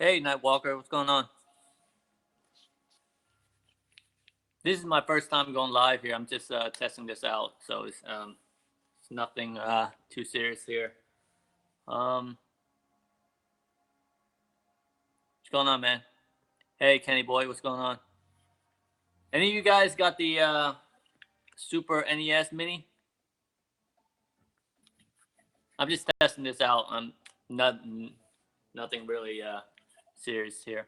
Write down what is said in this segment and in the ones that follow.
Hey, Nightwalker, what's going on? This is my first time going live here. I'm just testing this out, so it's nothing too serious here. What's going on, man? Hey, Kenny boy, what's going on? Any of you guys got the Super NES Mini? I'm just testing this out. I'm nothing really serious here.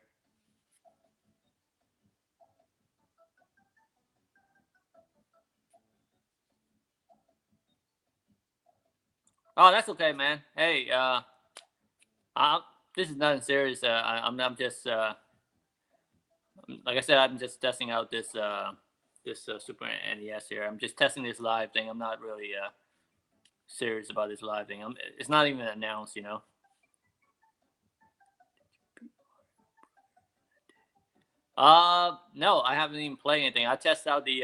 Oh, that's okay, man. Hey, I, this is nothing serious. I'm just like I said, I'm just testing out this Super NES here. I'm just testing this live thing. I'm not really serious about this live thing. It's not even announced, you know. No, I haven't even played anything. I tested out the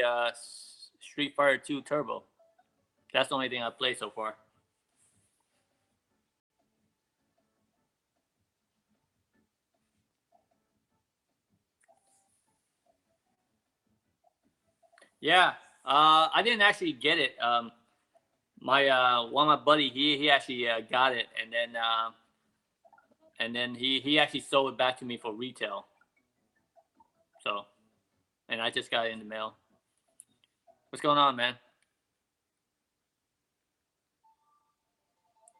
Street Fighter 2 Turbo. That's the only thing I've played so far. Yeah, I didn't actually get it. My one of my buddy, he actually got it, and then he actually sold it back to me for retail. So, and I just got it in the mail. What's going on, man?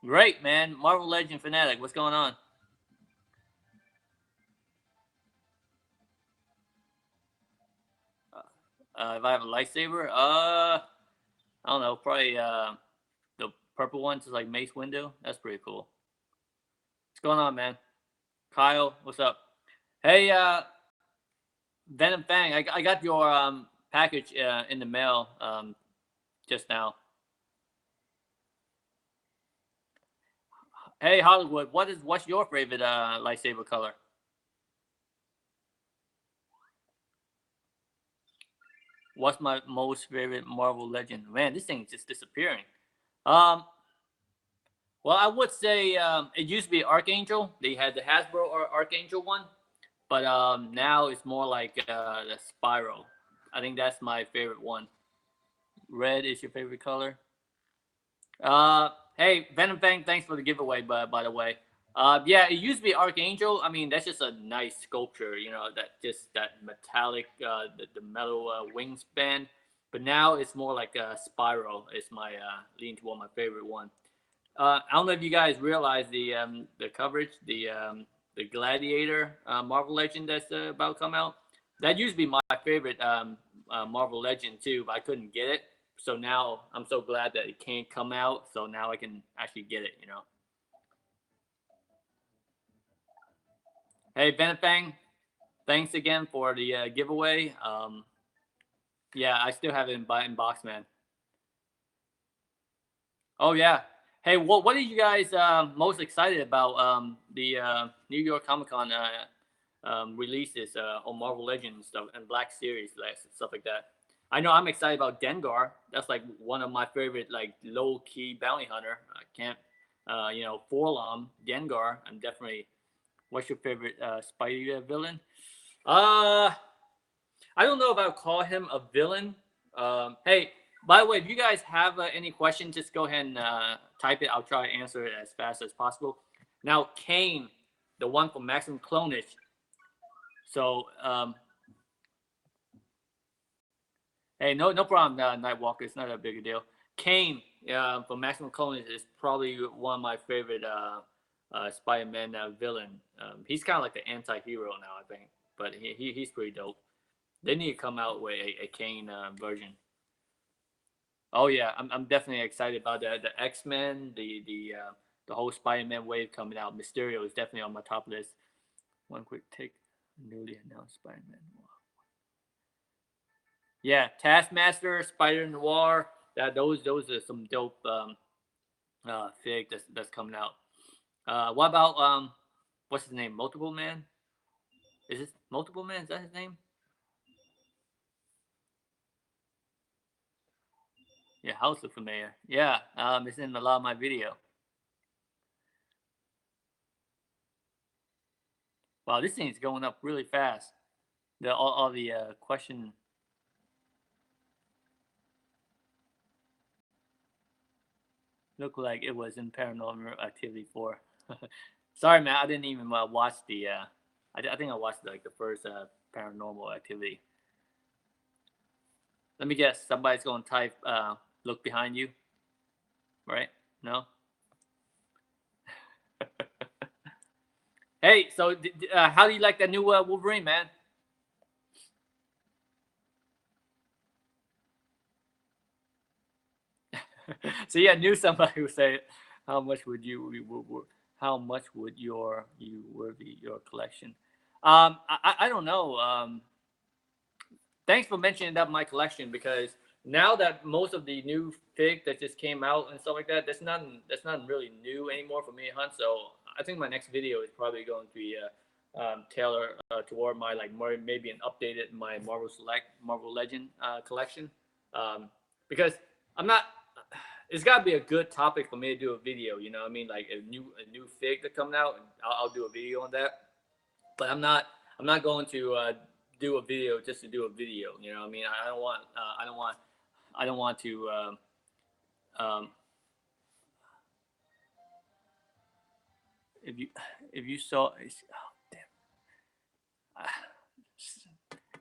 Great, man. Marvel Legend Fanatic. What's going on? If I have a lightsaber, I don't know, probably the purple one, just like Mace Windu. That's pretty cool. What's going on, man? Kyle, what's up? Hey, Venom Fang, I got your package in the mail just now. Hey, Hollywood, what's your favorite lightsaber color? What's my most favorite Marvel Legend? Man, this thing is just disappearing. Um, well, I would say it used to be Archangel. They had the Hasbro or Archangel one, but now it's more like the Spiral. I think that's my favorite one. Red is your favorite color. Hey, Venom Fang, thanks for the giveaway. By the way, yeah, it used to be Archangel. I mean, that's just a nice sculpture. You know, that metallic, the metal wingspan. But now it's more like a Spiral. It's my lean toward my favorite one. I don't know if you guys realize the coverage, the Gladiator Marvel Legend that's about to come out. That used to be my favorite Marvel Legend too, but I couldn't get it. So now I'm so glad that it can't come out. So now I can actually get it. You know. Hey Benefang, thanks again for the giveaway. Yeah, I still have it in box, man. Oh yeah. Hey, what are you guys most excited about the New York Comic Con releases on Marvel Legends stuff and Black Series stuff like that? I know I'm excited about Dengar. That's like one of my favorite like low key bounty hunter. I can't you know, Forlom, Dengar. I'm definitely. What's your favorite Spidey villain? Uh I don't know if I'll call him a villain. Hey, by the way, if you guys have any questions, just go ahead and type it. I'll try to answer it as fast as possible. Now, Kane, the one from Maximum Clonage. So, hey, no problem, Nightwalker. It's not a big deal. Kane from Maximum Clonage is probably one of my favorite Spider-Man villain. He's kind of like the anti-hero now, I think, but he's pretty dope. They need to come out with a Kane version. Oh yeah, I'm definitely excited about the X Men, the whole Spider Man wave coming out. Mysterio is definitely on my top list. One quick take, newly announced Spider Man. Yeah, Taskmaster, Spider Noir. Those are some dope fig that's coming out. What about what's his name? Multiple Man? Is this Multiple Man? Is that his name? Yeah, house look familiar. Yeah, it's in a lot of my video. Wow, this thing is going up really fast. All the question looked like it was in Paranormal Activity 4. Sorry, man, I didn't even watch the. I think I watched like the first Paranormal Activity. Let me guess. Somebody's going to type. Look behind you. Right? No. Hey, so how do you like that new Wolverine, man? So yeah, I knew somebody would say, "How much would how much would you worthy your collection?" I don't know. Thanks for mentioning that my collection because now that most of the new fig that just came out and stuff like that, that's not really new anymore for me to hunt. So I think my next video is probably going to be tailored toward my like more maybe an updated my Marvel Legend collection because I'm not. It's got to be a good topic for me to do a video. You know what I mean? Like a new fig that's coming out, and I'll do a video on that. But I'm not going to do a video just to do a video. You know what I mean? I don't want to. Um, if you if you saw, oh, damn.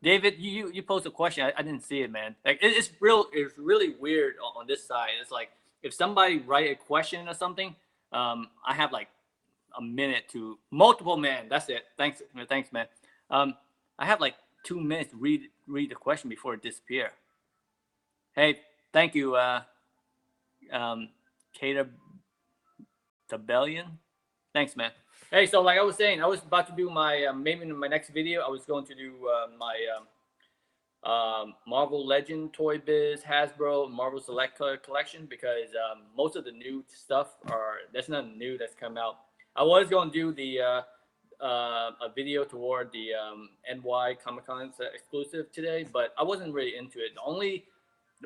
David, you posed a question. I didn't see it, man. Like it's real. It's really weird on this side. It's like if somebody write a question or something, I have like a minute to multiple man. That's it. Thanks, man. I have like 2 minutes to read the question before it disappear. Hey, thank you, Kata Tabellion. Thanks, man. Hey, so like I was saying, I was about to do my maybe in my next video. I was going to do my Marvel Legend Toy Biz Hasbro Marvel Select collection because most of the new stuff that's not new that's come out. I was going to do the a video toward the NY Comic Con exclusive today, but I wasn't really into it. The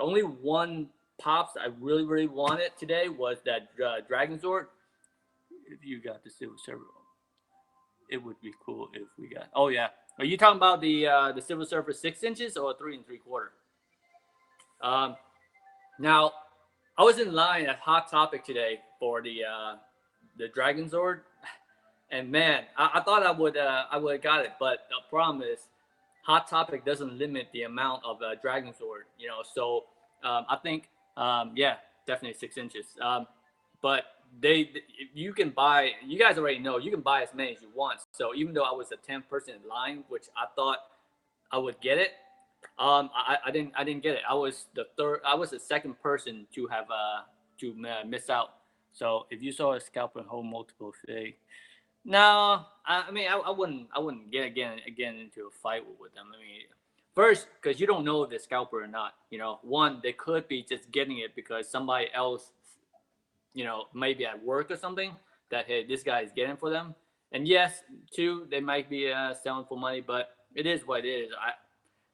only one pops I really wanted today was that Dragon Zord. If you got the Silver Surfer, it would be cool if we got. Oh yeah, are you talking about the Silver Surfer 6 inches or 3 3/4? Now I was in line at Hot Topic today for the Dragon Zord, and man, I thought I would have got it, but the problem is Hot Topic doesn't limit the amount of Dragon Zord, So I think yeah, definitely 6 inches. But you can buy. You guys already know you can buy as many as you want. So even though I was the 10th person in line, which I thought I would get it, I didn't get it. I was the third. I was the second person to have miss out. So if you saw a scalper hold multiple fig, no, I mean I wouldn't get into a fight with them. I mean, first because you don't know if they're scalper or not. One they could be just getting it because somebody else, maybe at work or something that hey this guy is getting for them. And yes, two they might be selling for money, but it is what it is.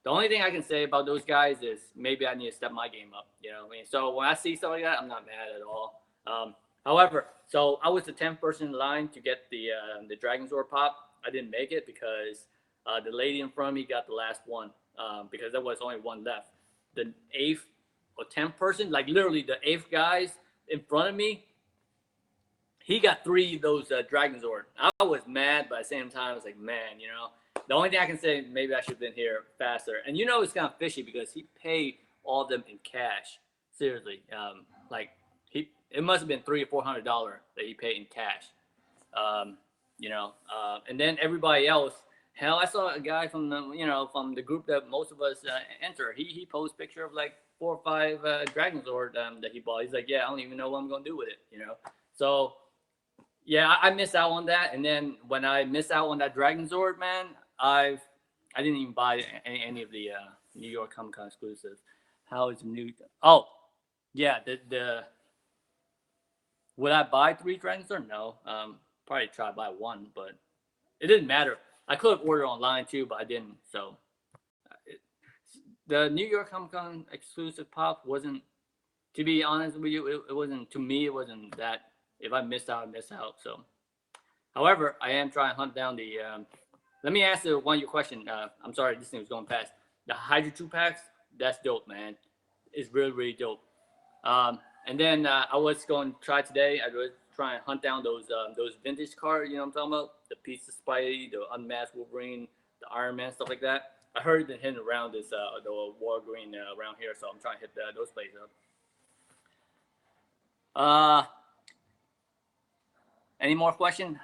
The only thing I can say about those guys is maybe I need to step my game up. You know what I mean? So when I see stuff like that, I'm not mad at all. However, so I was the 10th person in line to get the Dragon Zord pop. I didn't make it because the lady in front of me got the last one because there was only one left. The 8th or 10th person, like literally the 8th guys in front of me, he got 3 of those Dragon Zord. I was mad, but at the same time, I was like, man, the only thing I can say, maybe I should have been here faster. And it's kind of fishy because he paid all of them in cash. Seriously, like it must have been $300 or $400 that he paid in cash. And then everybody else. Hell, I saw a guy from the group that most of us enter. He posted a picture of like 4 or 5 Dragon Zord that he bought. He's like, yeah, I don't even know what I'm gonna do with it. So yeah, I missed out on that. And then when I missed out on that Dragon Zord, man, I didn't even buy any of the New York Comic Con exclusives. How is the new? Oh, yeah, the would I buy 3 Dragon Zord? No, probably try to buy 1, but it didn't matter. I could have ordered online too, but I didn't. So the New York Comic Con exclusive pop wasn't. To be honest with you, it wasn't. To me, it wasn't that. If I missed out, I missed out. So, however, I am trying to hunt down the Let me answer one of your question. I'm sorry, this thing was going past. The Hydra 2 packs, that's dope, man. It's really, really dope. And then I was going to try today. I was trying to hunt down those vintage cards. You know what I'm talking about? The Pizza Spidey, the Unmasked Wolverine, the Iron Man, stuff like that. I heard it hidden around this the Walgreen around here, so I'm trying to hit those places up. Any more questions?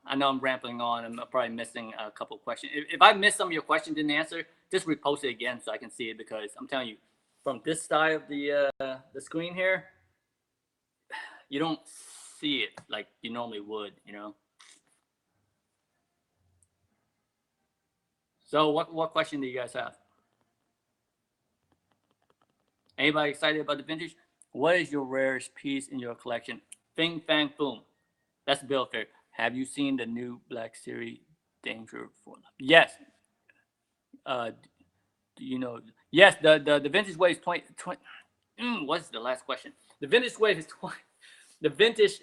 I know I'm rambling on. I'm probably missing a couple of questions. If I missed some of your questions didn't answer, just repost it again so I can see it, because I'm telling you, from this side of the screen here, you don't see it like you normally would, you know. So what question do you guys have? Anybody excited about the vintage? What is your rarest piece in your collection? Fing Fang Boom. That's Bill Fair. Have you seen the new Black Series Danger for Life? Yes. Do you know? Yes, the vintage wave is 20. What's the last question? The vintage wave is 20. The vintage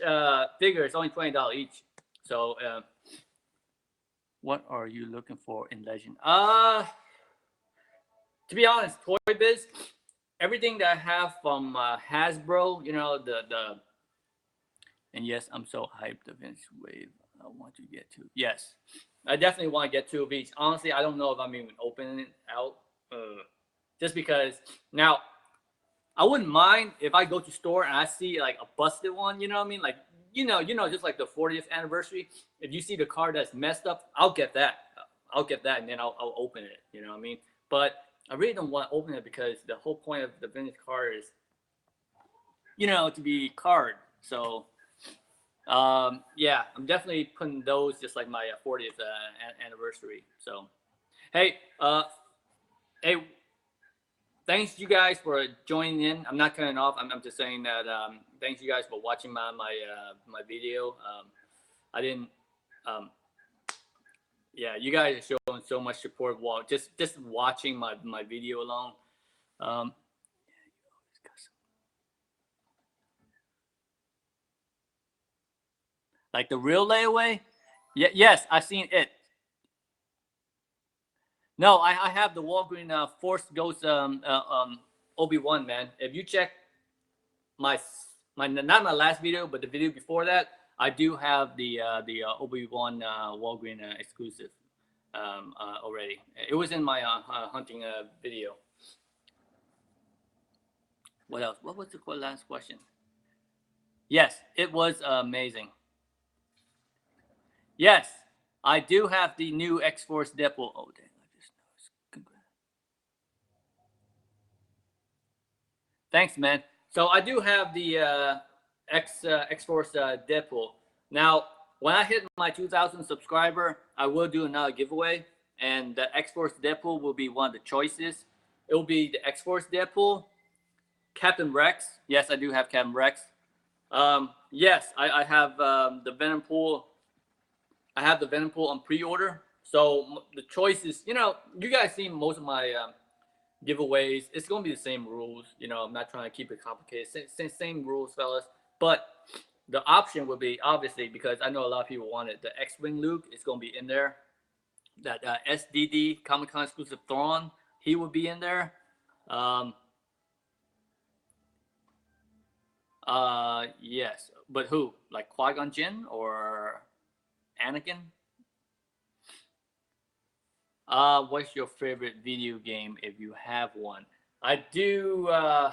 figure is only $20 each. So, what are you looking for in Legend? To be honest, Toy Biz, everything that I have from Hasbro, you know, the. And yes, I'm so hyped. The vintage wave, I want to get to. Yes, I definitely want to get two of each. Honestly, I don't know if I'm even opening it out. Just because now I wouldn't mind if I go to store and I see like a busted one, you know what I mean? Like, just like the 40th anniversary. If you see the card that's messed up, I'll get that. I'll get that, and then I'll open it. You know what I mean? But I really don't want to open it, because the whole point of the vintage card is, to be card. So, yeah, I'm definitely putting those just like my 40th anniversary. So, hey, hey, thanks you guys for joining in. I'm not cutting off. I'm just saying that thanks you guys for watching my video. I didn't. Yeah, you guys are showing so much support. Just watching my video alone. Like the real layaway. Yeah, yes, I've seen it. No, I have the Walgreen Force Ghost Obi-Wan, man. If you check my not my last video, but the video before that, I do have the Obi-Wan Walgreen exclusive already. It was in my hunting video. What else? What was the last question? Yes, it was amazing. Yes, I do have the new X-Force Deadpool. Oh, dang, I just noticed. Congrats. Thanks, man. So I do have the X-Force Deadpool. Now, when I hit my 2,000 subscriber, I will do another giveaway, and the X-Force Deadpool will be one of the choices. It will be the X-Force Deadpool, Captain Rex. Yes, I do have Captain Rex. Yes, I have the Venom Pool. I have the Venom Pool on pre-order. So the choices, you guys seen most of my giveaways. It's gonna be the same rules. I'm not trying to keep it complicated. Same rules, fellas. But the option would be, obviously, because I know a lot of people want it, the X-Wing Luke is gonna be in there. That SDD Comic Con exclusive Thrawn, he would be in there. Yes, but who? Like Qui-Gon Jinn or Anakin? What's your favorite video game if you have one? I do. I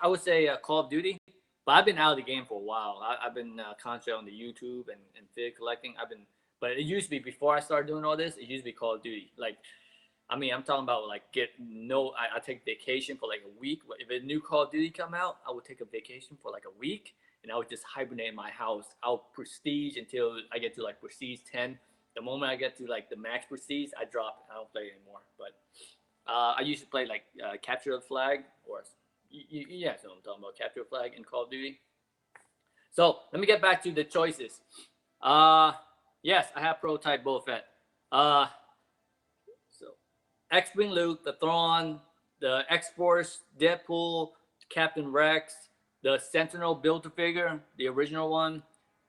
would say Call of Duty, but I've been out of the game for a while. I've been concentrating on the YouTube and fig collecting. But it used to be, before I started doing all this, it used to be Call of Duty. Like, I mean, I'm talking about like I take vacation for like a week. If a new Call of Duty come out, I would take a vacation for like a week, and I would just hibernate in my house. I'll prestige until I get to like prestige 10. The moment I get to like the max prestige, I drop. I don't play anymore. But I used to play like Capture the Flag, or yeah, so I'm talking about Capture the Flag in Call of Duty. So let me get back to the choices. Yes, I have prototype Boba Fett. So X-Wing Luke, the Thrawn, the X-Force Deadpool, Captain Rex, the Sentinel Build-A-Figure, the original one,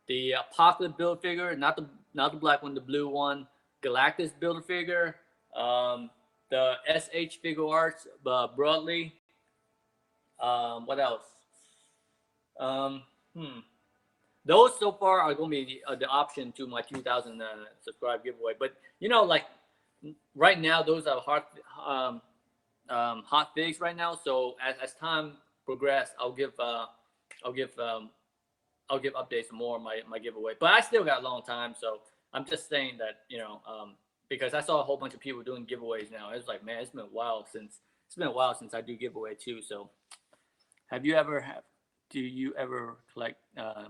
the Apocalypse Build-A-Figure, not not the black one, the blue one. Galactus builder figure. The SH Figure Arts Broadly. What else? Um, hmm. Those so far are going to be the option to my 2,000 subscribe giveaway. But you know, like right now, those are hot figs right now. So as time progresses, I'll give updates more on my giveaway. But I still got a long time, so I'm just saying that because I saw a whole bunch of people doing giveaways now. It's like, man, it's been a while since I do giveaway too. So do you ever collect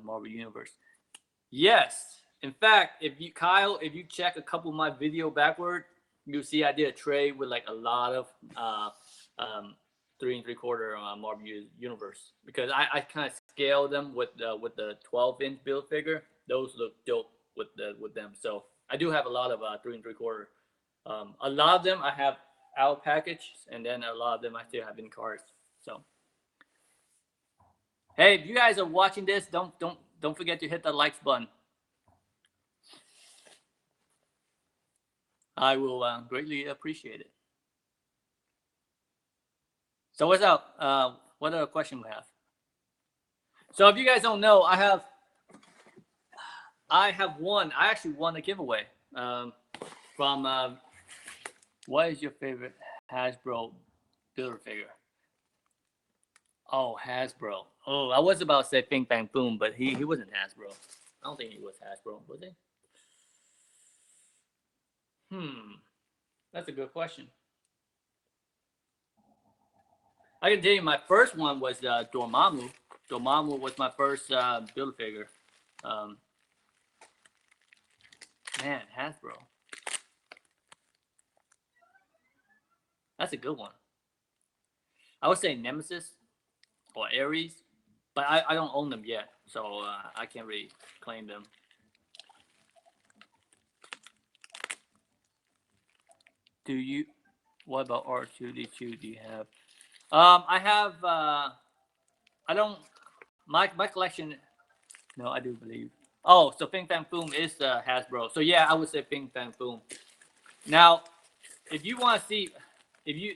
Marvel Universe? Yes. In fact, if you check a couple of my video backward, you'll see I did a trade with like a lot of 3 3/4 Marvel Universe because I kind of scaled them with the 12-inch build figure. Those look dope with them. So I do have a lot of 3 3/4. A lot of them I have out package, and then a lot of them I still have in cards. So hey, if you guys are watching this, don't forget to hit that likes button. I will greatly appreciate it. So what's up? What other question we have? So if you guys don't know, I actually won a giveaway from what is your favorite Hasbro builder figure? Oh, Hasbro. Oh, I was about to say Bing Bang Boom, but he wasn't Hasbro. I don't think he was Hasbro, was he? That's a good question. I can tell you my first one was Dormammu. Dormammu was my first build figure. Man, Hasbro. That's a good one. I would say Nemesis or Ares, but I don't own them yet, so I can't really claim them. What about R2D2 do you have? I have, I don't, my collection, no, I do believe. Oh, so Bing Bang Boom is Hasbro. So yeah, I would say Bing Bang Boom. Now, if you want to see,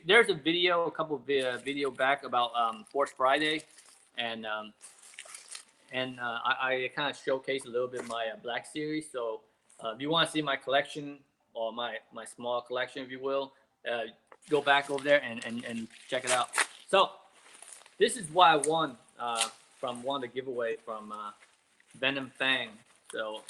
there's a video, a couple of video back about Force Friday, and I kind of showcase a little bit my Black Series. So if you want to see my collection or my small collection, if you will, go back over there and check it out. So this is why I won from the giveaway from Venom Fang. So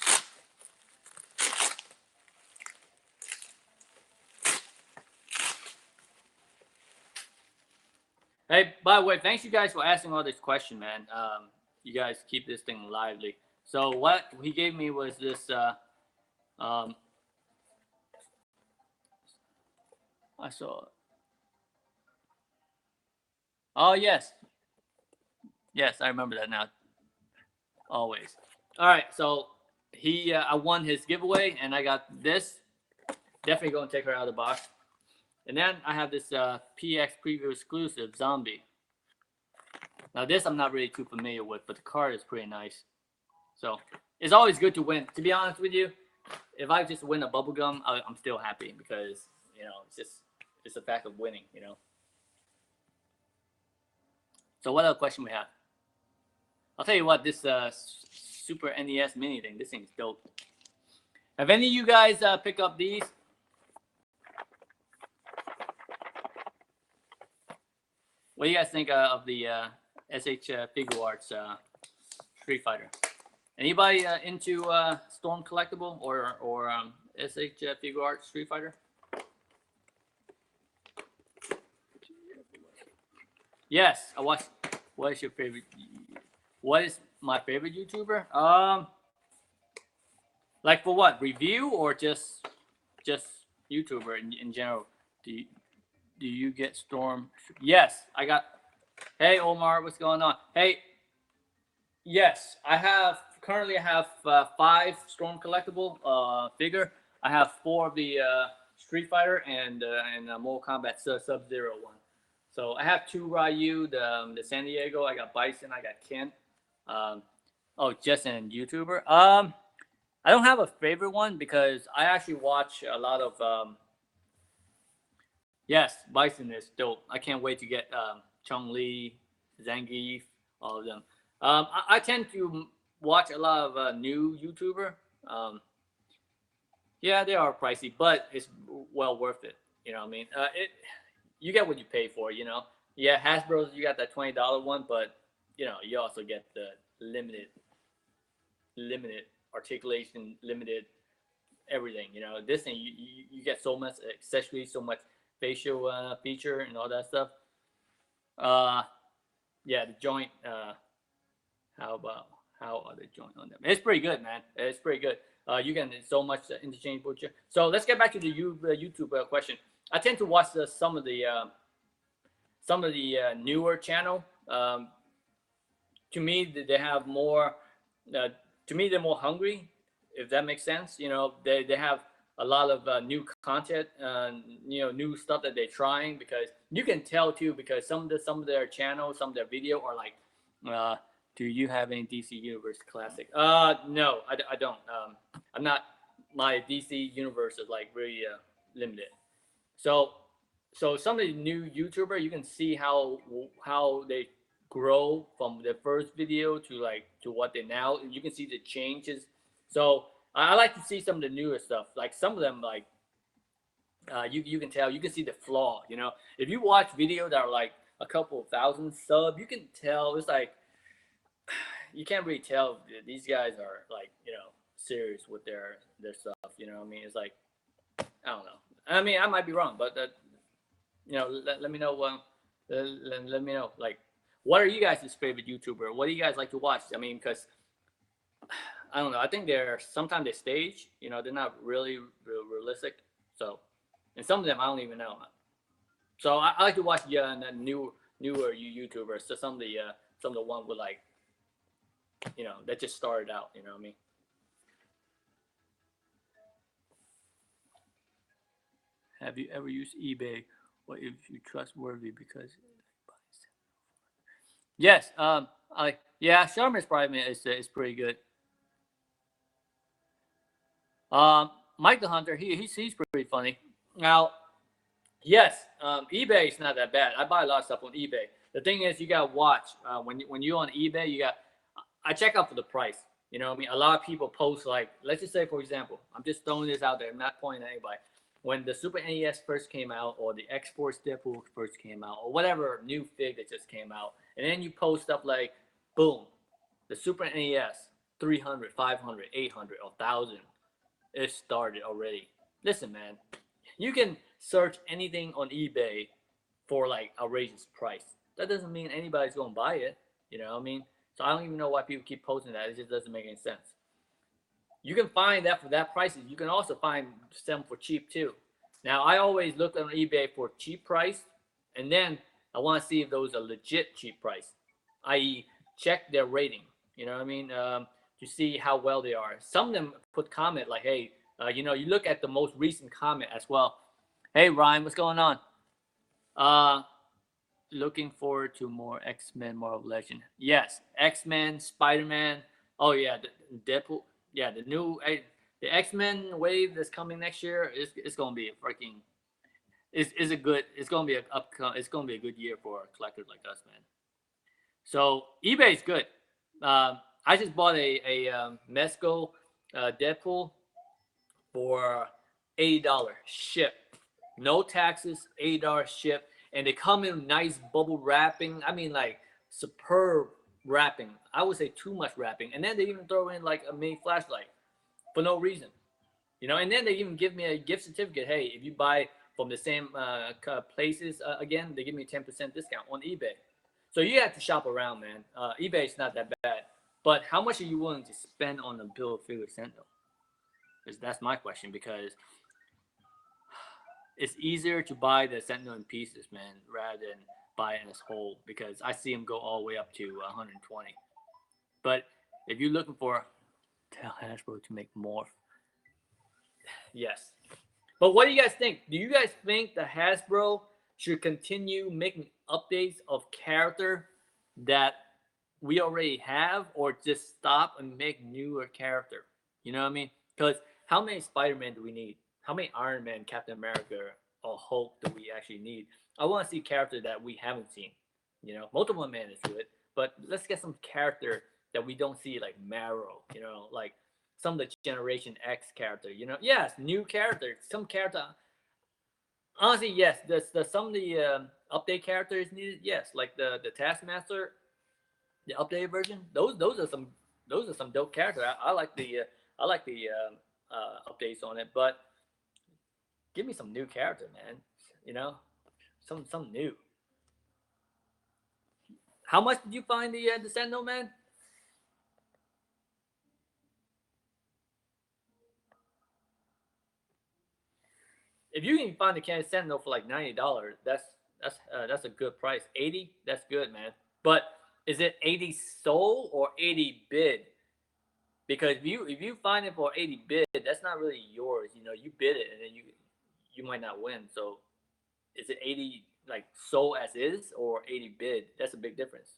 hey, by the way, thanks you guys for asking all this question, man. You guys keep this thing lively. So what he gave me was this I saw it. Oh yes. Yes, I remember that now. Always. All right, so I won his giveaway, and I got this. Definitely gonna take her out of the box. And then I have this PX Preview exclusive Zombie. Now this I'm not really too familiar with, but the card is pretty nice. So it's always good to win. To be honest with you, if I just win a bubblegum, I'm still happy because it's a fact of winning. So what other question we have? I'll tell you what, this Super NES Mini thing, this thing's dope. Have any of you guys pick up these? What do you guys think of the SH Figure Arts Street Fighter? Anybody into Storm Collectible or SH Figure Arts Street Fighter? Yes, I watched. What is your favorite? What is my favorite YouTuber? Like for what? Review or just YouTuber in general? Do you get Storm? Yes, I got. Hey Omar, what's going on? Hey, yes, I currently have 5 Storm Collectible figure. I have 4 of the Street Fighter and Mortal Kombat Sub-Zero one. So I have 2 Ryu, the San Diego. I got Bison. I got Ken. Oh, just a YouTuber. I don't have a favorite one because I actually watch a lot of. Yes, Bison is dope. I can't wait to get Chong Li, Zangief, all of them. I tend to watch a lot of new YouTuber. Um, yeah, they are pricey, but it's well worth it. You know what I mean? You get what you pay for. You know, yeah, Hasbro's you got that $20 one, but you know you also get the limited articulation, limited everything. You know, this thing you get so much accessories, so much facial feature and all that stuff. Uh, yeah, the joint. How about how are the joint on them? It's pretty good, man. It's pretty good. You can so much interchangeable. So let's get back to the YouTube question. I tend to watch some of the newer channel. To me, they have more. Uh, to me, they're more hungry, if that makes sense. You know, they have a lot of new content, you know, new stuff that they're trying because you can tell too because some of their channels, some of their video are like, uh, do you have any DC Universe classic? No, I don't. I'm not. My DC Universe is like really limited. So some of the new YouTuber, you can see how they grow from the first video to like to what they now. You can see the changes. So I like to see some of the newer stuff. Like some of them, like you can tell, you can see the flaw. You know, if you watch videos that are like a couple of thousand subs, you can tell it's like you can't really tell these guys are like serious with their stuff. You know what I mean? It's like I don't know. I mean, I might be wrong, but let me know. Let me know. Like, what are you guys' favorite YouTuber? What do you guys like to watch? I mean, because I don't know. I think they're sometimes they stage. You know, they're not really realistic. So, and some of them I don't even know. So I like to watch and then newer YouTubers. So some of the one with like that just started out. You know what I mean? Have you ever used eBay? What if you trustworthy because yes, I yeah, Sherman's probably is pretty good. Mike the Hunter, he's pretty funny. Now, yes, eBay is not that bad. I buy a lot of stuff on eBay. The thing is, you gotta watch when you're on eBay. I check out for the price. You know what I mean? A lot of people post like, let's just say for example, I'm just throwing this out there. I'm not pointing at anybody. When the Super NES first came out, or the X Force Deadpool first came out, or whatever new fig that just came out, and then you post stuff like, boom, the Super NES, 300, 500, 800, 1,000. It started already. Listen, man, you can search anything on eBay for like outrageous price. That doesn't mean anybody's gonna buy it. You know what I mean? So I don't even know why people keep posting that. It just doesn't make any sense. You can find that for that prices. You can also find them for cheap too. Now I always look on eBay for cheap price, and then I want to see if those are legit cheap price, i.e., check their rating. You know what I mean? To see how well they are. Some of them put comment like, "Hey, you look at the most recent comment as well. Hey Ryan, what's going on? Uh, looking forward to more X Men Marvel Legend. Yes, X Men, Spider Man. Oh yeah, Deadpool. Yeah, the X Men wave that's coming next year is gonna be a freaking is a good. It's gonna be a good year for collectors like us, man. So eBay is good. I just bought a Mezco Deadpool for $80 ship, no taxes, $80 ship, and they come in nice bubble wrapping. I mean, like superb wrapping. I would say too much wrapping, and then they even throw in like a mini flashlight for no reason, And then they even give me a gift certificate. Hey, if you buy from the same places again, they give me a 10% discount on eBay. So you have to shop around, man. eBay is not that bad, but how much are you willing to spend on a bill of figure Sentinel? That's my question because it's easier to buy the Sentinel in pieces, man, rather than buy it in its whole because I see them go all the way up to 120. But if you're looking for, tell Hasbro to make more. Yes. But what do you guys think? Do you guys think the Hasbro should continue making updates of character that we already have, or just stop and make newer character? You know what I mean? Because how many Spider-Man do we need? How many Iron Man, Captain America, or Hulk do we actually need? I want to see character that we haven't seen. You know, Multiple Man is good, but let's get some character that we don't see, like Marrow. You know, like some of the Generation X character. You know, yes, new character, some character. Honestly, yes. The some of the update characters needed. Yes, like the Taskmaster, the updated version. Those are some dope characters. I like the updates on it, but give me some new character, man. You know, some new. How much did you find the Sentinel, man? If you can find the Candy Sentinel for like $90, that's a good price. 80, that's good, man. But is it 80 sold or 80 bid? Because if you find it for 80 bid, that's not really yours. You know, you bid it and then you might not win. So is it 80 like sold as is or 80 bid? That's a big difference.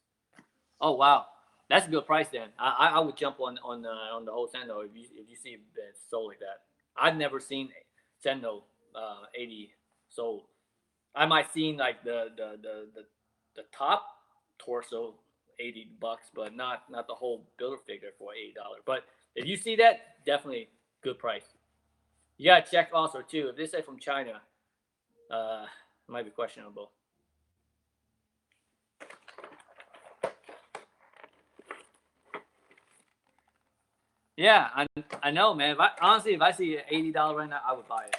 Oh wow, that's a good price then. I would jump on the whole Sendo if you see it sold like that. I've never seen Sendo 80 sold. I might seen like the top torso $80, but not the whole builder figure for $80. But if you see that, definitely good price. You gotta check also too. If they say from China, it might be questionable. Yeah, I know, man. Honestly, if I see $80 right now, I would buy it.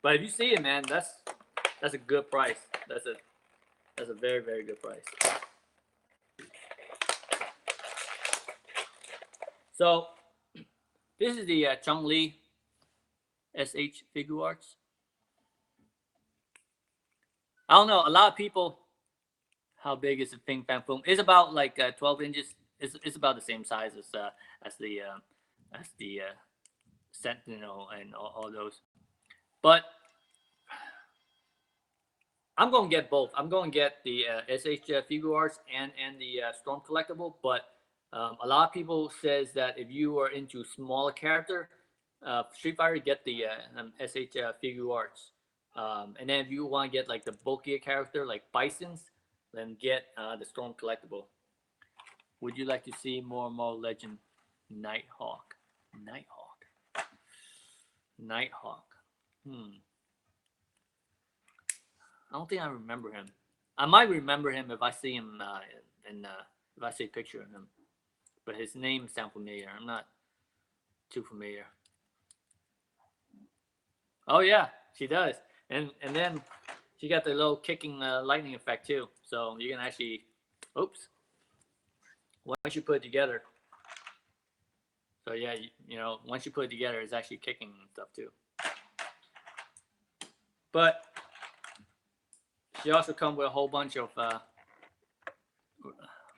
But if you see it, man, that's a good price. That's a very very good price. So this is the Chung Lee SH Figure Arts. I don't know. A lot of people. How big is the Ping Fang Foom? It's about like 12 inches. It's about the same size as the Sentinel and all those. But I'm going to get both. I'm going to get the SH Figure Arts and the Storm collectible. But a lot of people says that if you are into smaller character, Street Fighter, get the SH Figure Arts. And then if you want to get like the bulkier character like Bison's, then get the Storm collectible. Would you like to see more Legend Nighthawk? Nighthawk. Nighthawk. I don't think I remember him. I might remember him if I see him if I see a picture of him. But his name sounds familiar. I'm not too familiar. Oh yeah, she does. And then she got the little kicking lightning effect too. So you can actually, oops. Once you put it together. So yeah, you know, once you put it together, it's actually kicking and stuff too. But she also comes with a whole bunch of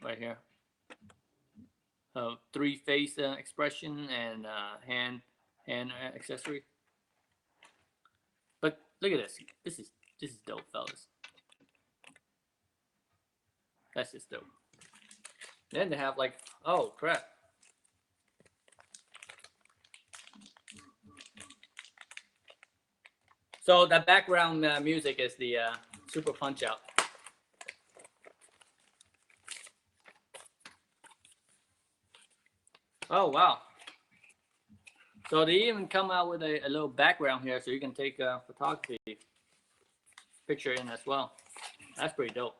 right here, three face expression and hand accessory. But look at this. This is dope, fellas. That's just dope. Then they have like, oh crap. So that background music is the Super Punch Out. Oh wow. So they even come out with a little background here so you can take a photography picture in as well. That's pretty dope.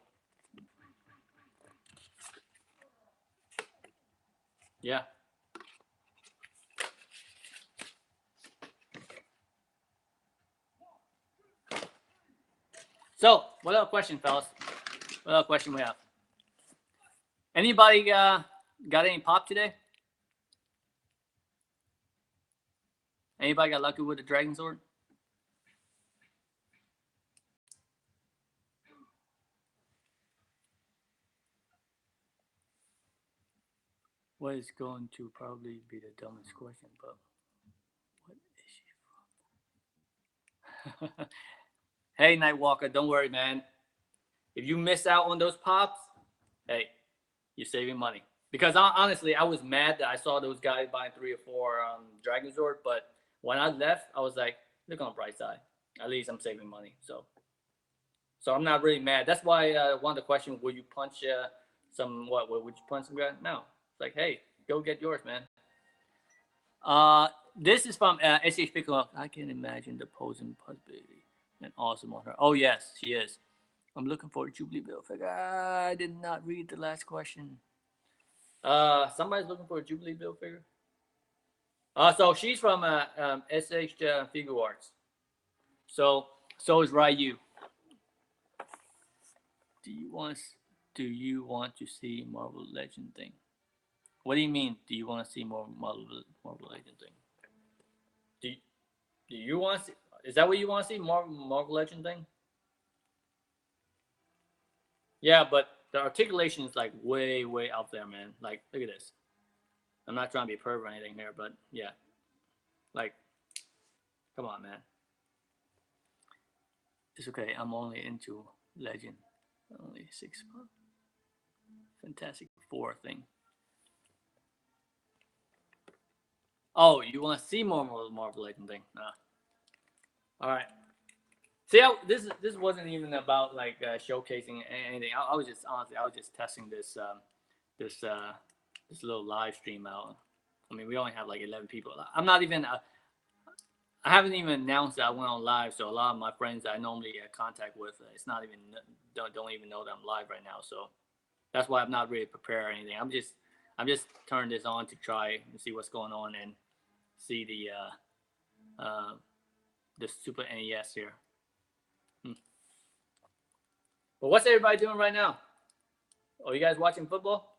Yeah. So, what other question, fellas? What other question we have? Anybody got any pop today? Anybody got lucky with the Dragon Sword? What is going to probably be the dumbest question, but what is she from? Hey, Nightwalker, don't worry, man. If you miss out on those pops, hey, you're saving money. Because honestly, I was mad that I saw those guys buying 3 or 4 Dragon Zord, but when I left, I was like, look on the bright side. At least I'm saving money. So I'm not really mad. That's why one of the questions, will you punch would you punch some guy? No. It's like, hey, go get yours, man. This is from SH Piccolo. I can imagine the posing possibility and awesome on her. Oh yes, she is. I'm looking for a Jubilee Bill figure. I did not read the last question. Somebody's looking for a Jubilee Bill figure. So she's from SH Figure Arts. So is Ryu. Do you want to see Marvel Legend thing? What do you mean? Do you want to see more Marvel Legend thing? Do you want to see? Is that what you want to see? Marvel Legend thing? Yeah, but the articulation is like way out there, man. Like, look at this. I'm not trying to be a perv or anything here, but yeah, like, come on, man. It's okay. I'm only into Legend. Only 6 months. Fantastic Four thing. Oh, you want to see more Marvel Legend thing? Nah. All right. See, this wasn't even about like showcasing anything. I was just testing this this little live stream out. I mean, we only have like 11 people. I'm not even. I haven't even announced that I went on live, so a lot of my friends that I normally contact with, it's not even don't even know that I'm live right now. So that's why I'm not really prepared or anything. I'm just turning this on to try and see what's going on and see the Super NES here. But what's everybody doing right now? Oh, you guys watching football?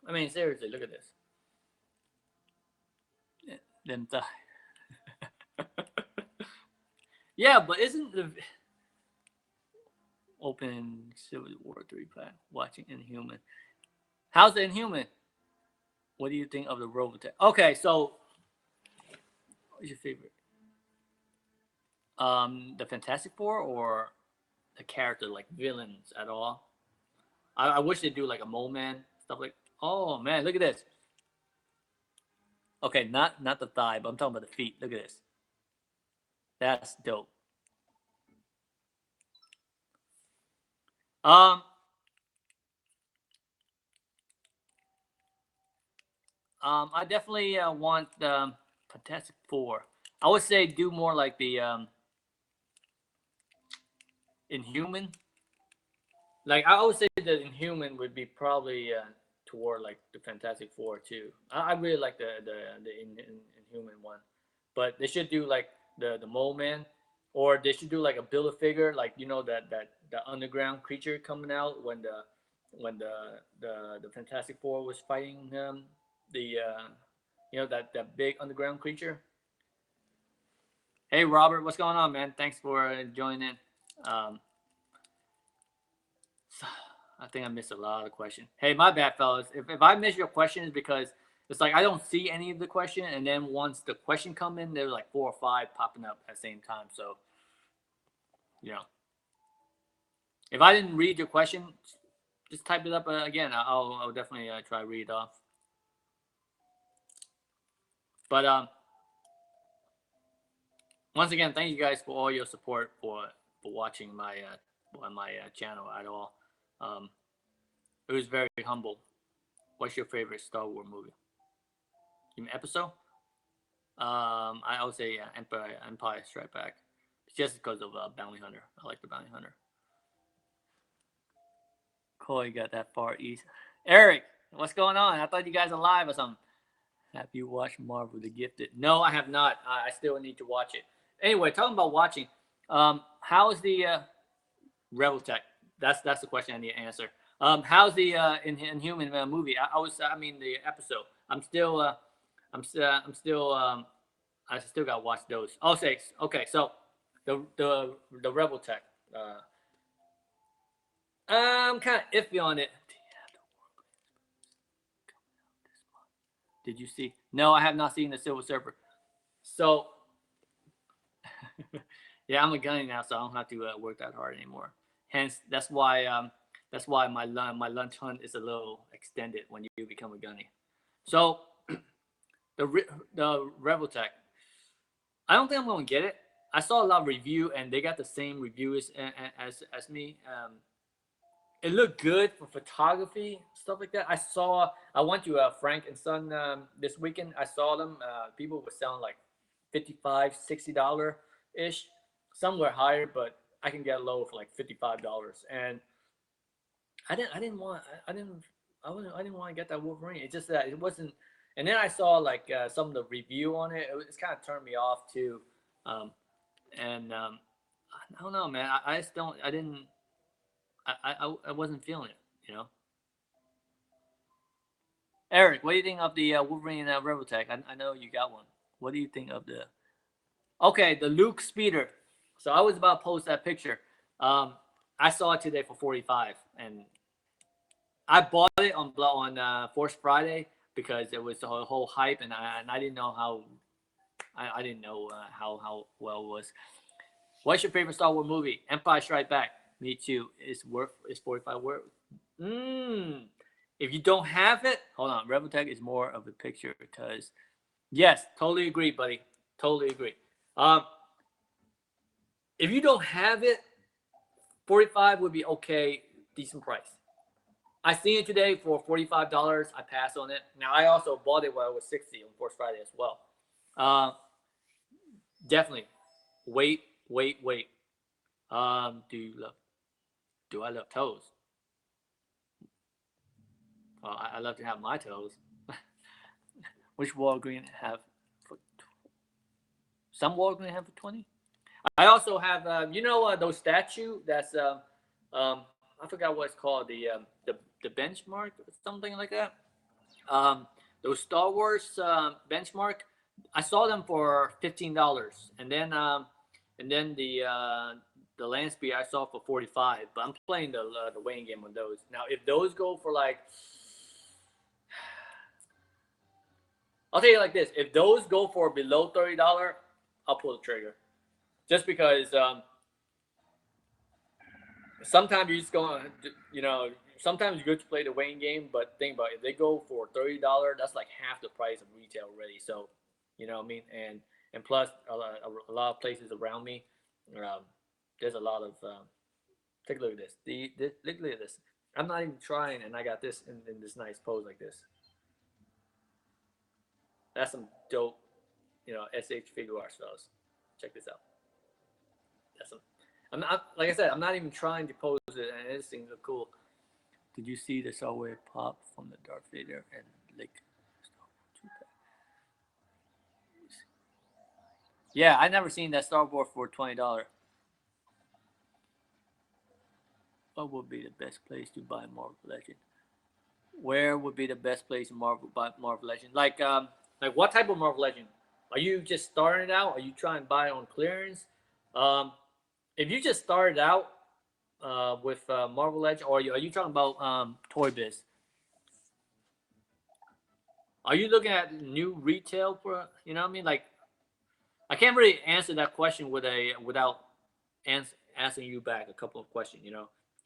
I mean, seriously, look at this. Them die. Yeah, but isn't the open Civil War 3 pack watching Inhuman? How's the Inhuman? What do you think of the Robotech? Okay, so what's your favorite? The Fantastic Four or the character, like villains at all? I wish they'd do like a Mole Man stuff like. Oh man, look at this. Okay, not the thigh, but I'm talking about the feet. Look at this. That's dope. I definitely want Fantastic Four. I would say do more like the Inhuman. Like I would say that Inhuman would be probably toward like the Fantastic Four too. I really like the Inhuman one, but they should do like the Mole Man, or they should do like a Build-A-Figure, like you know that the underground creature coming out when the Fantastic Four was fighting the you know that big underground creature. Hey Robert, what's going on, man? Thanks for joining in. I think I missed a lot of questions. Hey, my bad, fellas. If I miss your questions, because it's like I don't see any of the question, and then once the question come in, there's like 4 or 5 popping up at the same time. So, you know, if I didn't read your question, just type it up again. I'll definitely try to read it off. But once again, thank you guys for all your support for watching my channel at all. It was very humble. What's your favorite Star Wars movie? You mean episode? I would say Empire Strike Back, just because of Bounty Hunter. I like the Bounty Hunter. Coy got that far east. Eric, what's going on? I thought you guys are live or something. Have you watched Marvel the Gifted? No, I have not. I still need to watch it. Anyway, talking about watching, how is the Rebel Tech? That's the question I need to answer. How's the Inhuman movie? I mean the episode. I still got to watch those. Oh, six. Okay, so the Rebel Tech. I'm kind of iffy on it. Did you see? No, I have not seen the Silver Surfer. So, yeah, I'm a gunny now, so I don't have to work that hard anymore. Hence, that's why That's why my lunch hunt is a little extended when you become a gunny. So the Revoltech, I don't think I'm gonna get it. I saw a lot of review, and they got the same reviews as me. It looked good for photography, stuff like that. I went to Frank and Son this weekend. I saw them. People were selling like $55, $60 ish. Some were higher, but I can get low for like $55. And I didn't want I didn't want to get that Wolverine. It's just that it wasn't. And then I saw like some of the review on it. It's kind of turned me off too. Um, and I don't know, man. I just don't. I didn't. I wasn't feeling it. You know. Eric, what do you think of the Wolverine Revoltech? I know you got one. What do you think of the? Okay, the Luke Speeder. So I was about to post that picture. I saw it today for 45, and I bought it on Force Friday because it was the whole hype, and I didn't know how I didn't know how well it was. What's your favorite Star Wars movie? Empire Strikes Back. Me too. Is 45 worth? If you don't have it, hold on. Rebel is more of a picture because yes, totally agree, buddy. Totally agree. If you don't have it, 45 would be okay, decent price. I seen it today for $45. I passed on it. Now I also bought it while it was 60 on Force Friday as well. Definitely. Wait. Do I love toes? Well, I love to have my toes. Which Walgreens have for some Walgreens have for 20? I also have those statue that's I forgot what it's called, the benchmark or something like that. Those Star Wars benchmark, I saw them for $15, and then the land speed I saw for 45. But I'm playing the weighing game on those. Now, if those go for like, I'll tell you like this: if those go for below $30, I'll pull the trigger, just because sometimes you're just going, sometimes it's good to play the weighing game, but think about it, if they go for $30, that's like half the price of retail already. So, you know what I mean? And plus, a lot of places around me, there's a lot of. Take a look at this. Look at this. I'm not even trying, and I got this in this nice pose like this. That's some dope, SH figure arts, fellas. Check this out. That's some. I'm not, like I said, I'm not even trying to pose it, and these things are cool. Did you see the Starway pop from the Darth Vader and like? Yeah, I never seen that Star Wars for $20. What would be the best place to buy Marvel Legend? Where would be the best place to buy Marvel Legend? Like what type of Marvel Legend? Are you just starting out? Are you trying to buy on clearance? If you just started out with Marvel Legend, or are you talking about Toy Biz? Are you looking at new retail for? You know what I mean? Like, I can't really answer that question without answering you back a couple of questions.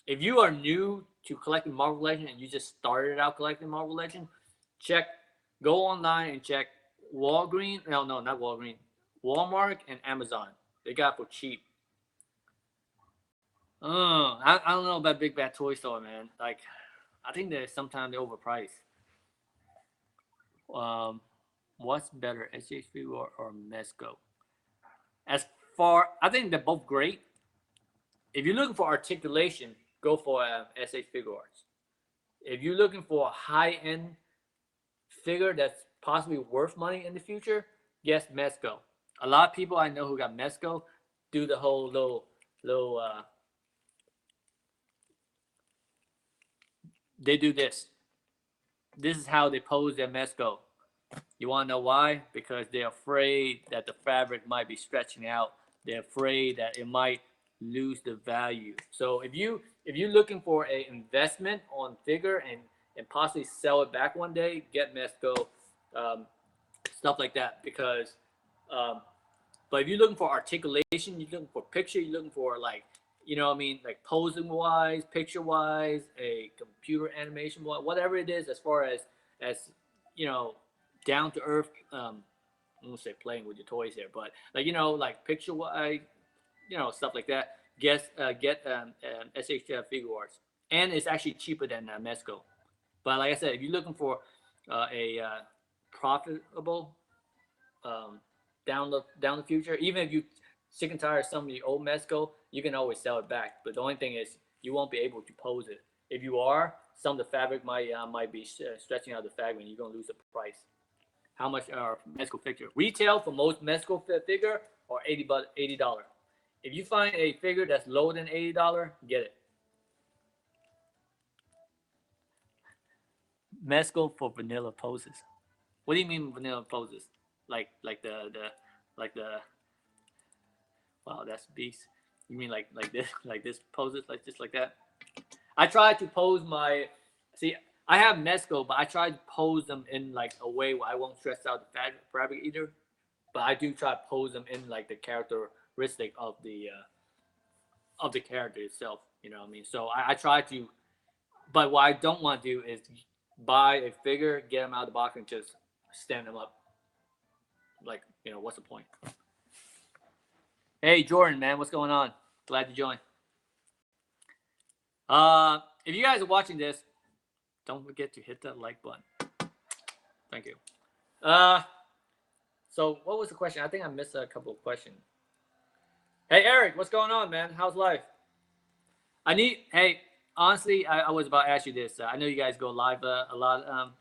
If you are new to collecting Marvel Legend and you just started out collecting Marvel Legend, go online and check Walgreens. No, not Walgreens. Walmart and Amazon. They got it for cheap. I don't know about Big Bad Toy Store, man. Like, I think that sometimes they're overpriced. What's better, SHV or Mezco? I think they're both great. If you're looking for articulation, go for SH Figure Arts. If you're looking for a high-end figure that's possibly worth money in the future, yes, Mezco. A lot of people I know who got Mezco do the whole little they do this. This is how they pose their Mezco. You want to know why? Because they're afraid that the fabric might be stretching out. They're afraid that it might lose the value. So if you're looking for an investment on figure and possibly sell it back one day, get Mezco, stuff like that. Because, but if you're looking for articulation, you're looking for picture, you're looking for like, you know what I mean, like posing wise, picture wise, a computer animation, whatever it is, as far as you know, down to earth. I won't say playing with your toys here, but like like picture wise, stuff like that. Get SHF Figure Arts, and it's actually cheaper than Mezco. But like I said, if you're looking for a profitable um, down the future, even if you sick and tired of some of the old Mezco, you can always sell it back. But the only thing is, you won't be able to pose it. If you are, some of the fabric might be stretching out the fabric, and you're gonna lose the price. How much are Mezco figure? Retail for most Mezco figure are $80. If you find a figure that's lower than $80, get it. Mezco for vanilla poses. What do you mean vanilla poses? Like the wow, that's beast. You mean like this like this poses like just like that? I try to pose my see. I have Mezco, but I try to pose them in like a way where I won't stress out the fabric either. But I do try to pose them in like the characteristic of the character itself. You know what I mean? So I try to, but what I don't want to do is buy a figure, get them out of the box, and just stand them up. Like, what's the point? Hey, Jordan, man, what's going on? Glad to join. If you guys are watching this, don't forget to hit that like button. Thank you. So what was the question? I think I missed a couple of questions. Hey, Eric, what's going on, man? How's life? Hey, honestly, I was about to ask you this. I know you guys go live a lot,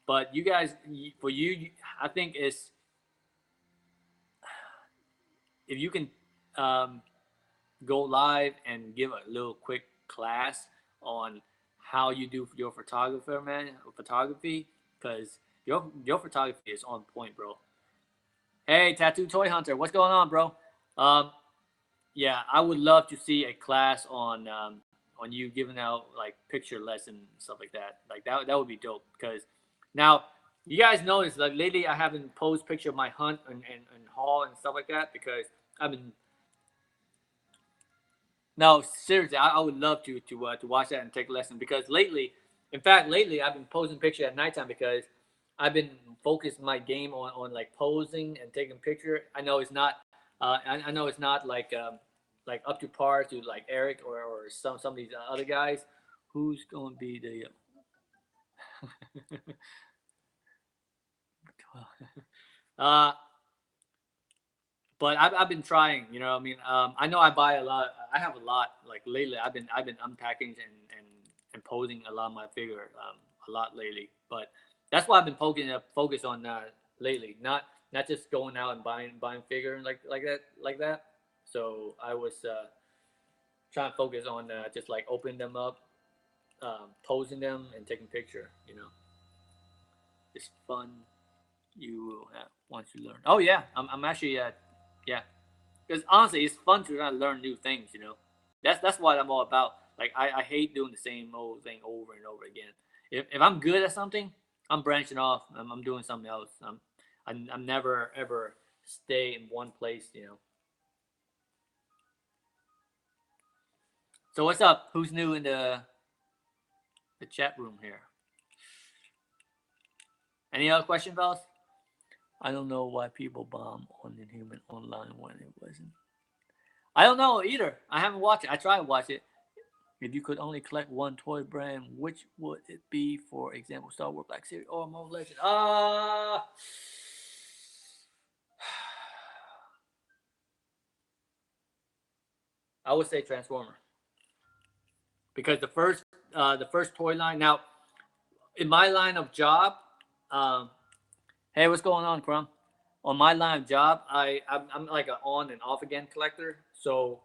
but you guys, for you, I think it's if you can go live and give a little quick class on how you do your photography, because your photography is on point, bro. Hey, Tattoo Toy Hunter, what's going on, bro? Yeah, I would love to see a class on you giving out like picture lesson and stuff like that. Like that would be dope. Because now you guys notice like lately I haven't posed picture of my hunt and haul and stuff like that because I've been. No, seriously, I would love to watch that and take a lesson because lately, in fact, lately I've been posing picture at nighttime because I've been focused my game on like posing and taking picture. I know it's not, I know it's not like up to par to like Eric or some of these other guys. Who's going to be the uh, but I've been trying, I mean, I know I buy a lot. I have a lot. Like lately, I've been unpacking and posing a lot of my figure a lot lately. But that's why I've been focus on lately. Not just going out and buying figure and like that. So I was trying to focus on just like opening them up, posing them, and taking picture. It's fun. You will have once you learn. Oh yeah, I'm actually yeah. Because honestly, it's fun to try to learn new things. That's what I'm all about. Like I hate doing the same old thing over and over again. If I'm good at something, I'm branching off. I'm doing something else. I'm never ever stay in one place. So what's up? Who's new in the chat room here? Any other question, fellas? I don't know why people bomb on Inhuman online when it wasn't. I don't know either. I haven't watched it. I tried to watch it. If you could only collect one toy brand, which would it be? For example, Star Wars Black Series or Mobile Legends? I would say Transformer because the first toy line. Now, in my line of job, um, hey, what's going on, Crumb? On my line of job, I'm like an on and off again collector. So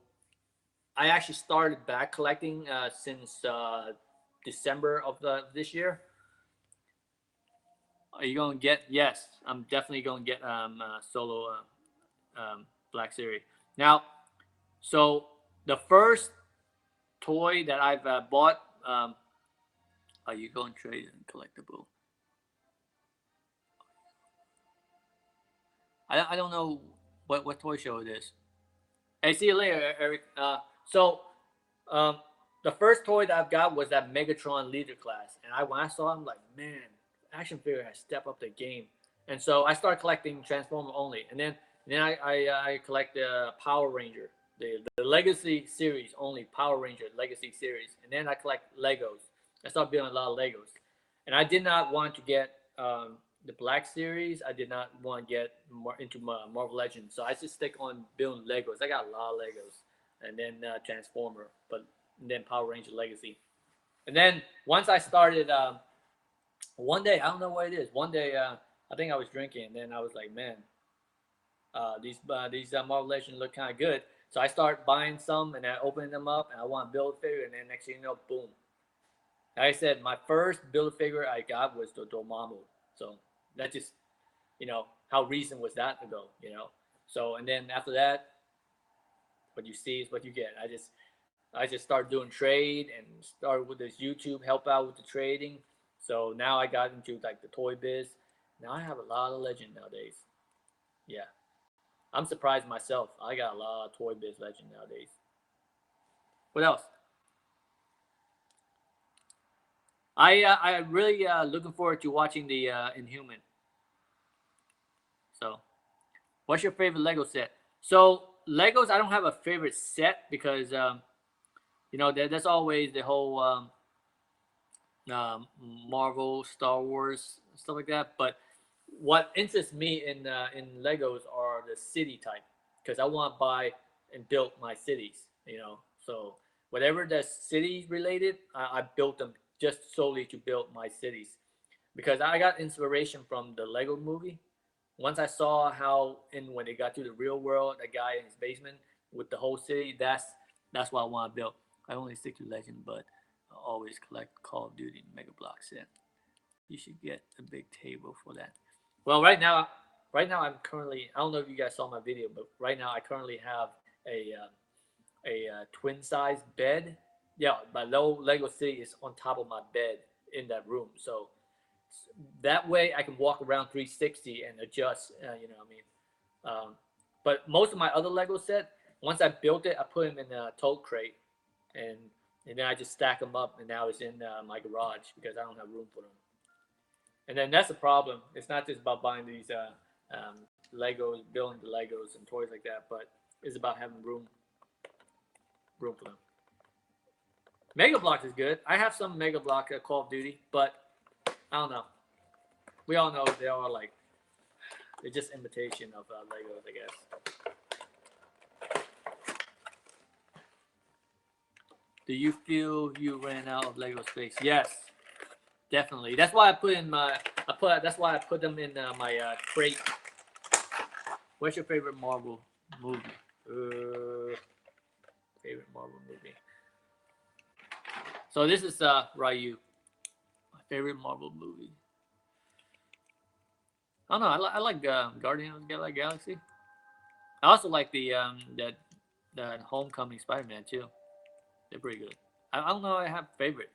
I actually started back collecting since December of this year. Are you going to get? Yes, I'm definitely going to get solo Black Series. Now, so the first toy that I've bought, are you going to trade and collectible? I don't know what toy show it is. Hey, see you later, Eric. So Um, the first toy that I've got was that Megatron Leader Class, and when I saw him, I'm like, man, action figure has stepped up the game. And so I started collecting Transformer only, and then I collect the Power Ranger, the Legacy series only, Power Ranger Legacy series, and then I collect Legos. I started building a lot of Legos, and I did not want to get the Black series. I did not want to get more into Marvel Legends, so I just stick on building Legos. I got a lot of Legos, and then Transformer, but then Power Ranger Legacy, and then once I started, one day I don't know what it is. One day I think I was drinking, and then I was like, man, these Marvel Legends look kind of good. So I start buying some, and I open them up, and I want to build a figure, and then next thing you know, boom. Like I said, my first build figure I got was the Dormammu. So that just, how recent was that ago. So, and then after that, what you see is what you get. I just started doing trade and started with this YouTube help out with the trading. So now I got into like the toy biz. Now I have a lot of legend nowadays. Yeah, I'm surprised myself. I got a lot of toy biz legend nowadays. What else? I really looking forward to watching the Inhuman. So, what's your favorite Lego set? So Legos, I don't have a favorite set because that's always the whole Marvel, Star Wars, stuff like that. But what interests me in Legos are the city type because I want to buy and build my cities. So whatever the city related, I built them just solely to build my cities because I got inspiration from the Lego movie. Once I saw how when they got to the real world, that guy in his basement with the whole city, that's what I want to build. I only stick to Legend, but I always collect Call of Duty Mega Block set. You should get a big table for that. Well, right now I'm currently. I don't know if you guys saw my video, but right now I currently have a twin size bed. Yeah, my low Lego City is on top of my bed in that room, so that way I can walk around 360 and adjust. What I mean. But most of my other Lego set, once I built it, I put them in a tote crate, and and then I just stack them up, and now it's in my garage because I don't have room for them. And then that's the problem. It's not just about buying these Legos, building the Legos and toys like that, but it's about having room for them. Mega Bloks is good. I have some Mega Block Call of Duty, but I don't know. We all know they are like they're just imitation of Legos, I guess. Do you feel you ran out of Lego space? Yes, definitely. That's why I put in my. That's why I put them in my crate. What's your favorite Marvel movie? Favorite Marvel movie. So this is Ryu. My favorite Marvel movie. I don't know. I like Guardians of the Galaxy. I also like that Homecoming Spider-Man too. They're pretty good. I don't know. I have a favorite.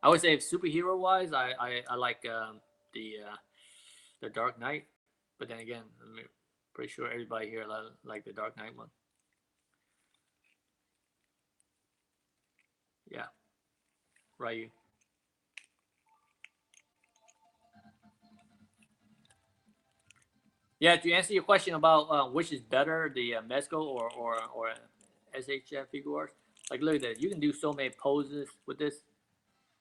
I would say superhero wise, I like the Dark Knight, but then again, I'm pretty sure everybody here like the Dark Knight one. Yeah, Ryu. Yeah, to answer your question about which is better, the Mezco or SHF Figuarts, like look at this. You can do so many poses with this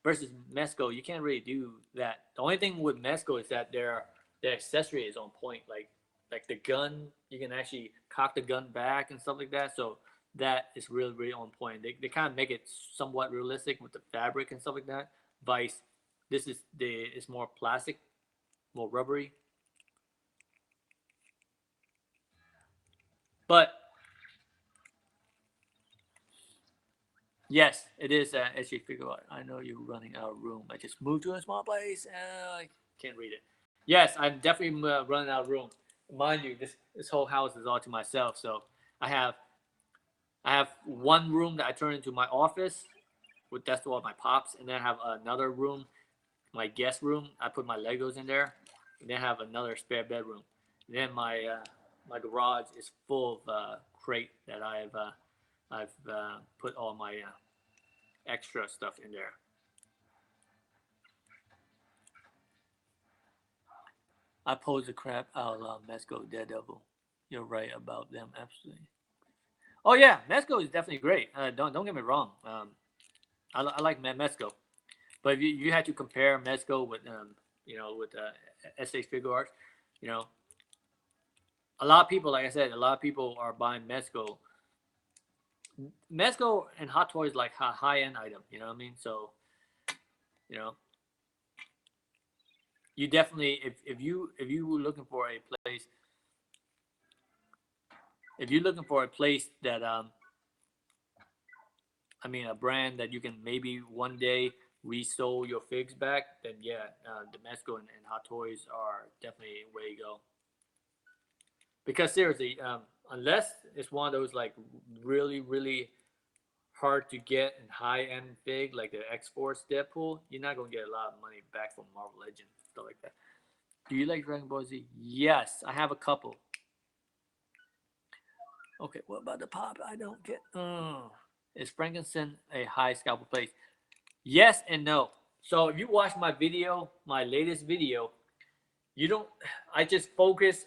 versus Mezco. You can't really do that. The only thing with Mezco is that their accessory is on point. Like the gun, you can actually cock the gun back and stuff like that. So that is really really on point. They kind of make it somewhat realistic with the fabric and stuff like that. Vice, this is it's more plastic, more rubbery. But yes, it is as you figure out. I know you're running out of room. I just moved to a small place. I can't read it. Yes, I'm definitely running out of room. Mind you, this whole house is all to myself. So I have I have one room that I turn into my office with that's all my pops, and then I have another room, my guest room. I put my Legos in there, and then I have another spare bedroom. And then my garage is full of crate that I've I've put all my extra stuff in there. I pose the crap out of Mezco Daredevil. You're right about them, absolutely. Oh yeah, Mezco is definitely great. Don't get me wrong. I like Mezco, but if you had to compare Mezco with with SH Figuarts, you know, a lot of people, like I said, a lot of people are buying Mezco. Mezco and Hot Toys like a high end item. You know what I mean? So, you know, you definitely if you were looking for a place, if you're looking for a place that I mean, a brand that you can maybe one day resell your figs back, then yeah, the Mezco and Hot Toys are definitely a way to go. Because seriously, unless it's one of those like really, really hard to get and high end fig like the X Force Deadpool, you're not gonna get a lot of money back from Marvel Legends stuff like that. Do you like Dragon Ball Z? Yes, I have a couple. Okay, what about the pop? I don't get. Is Frankenstein a high scalper place? Yes and no. So if you watch my video, my latest video, you don't. I just focus.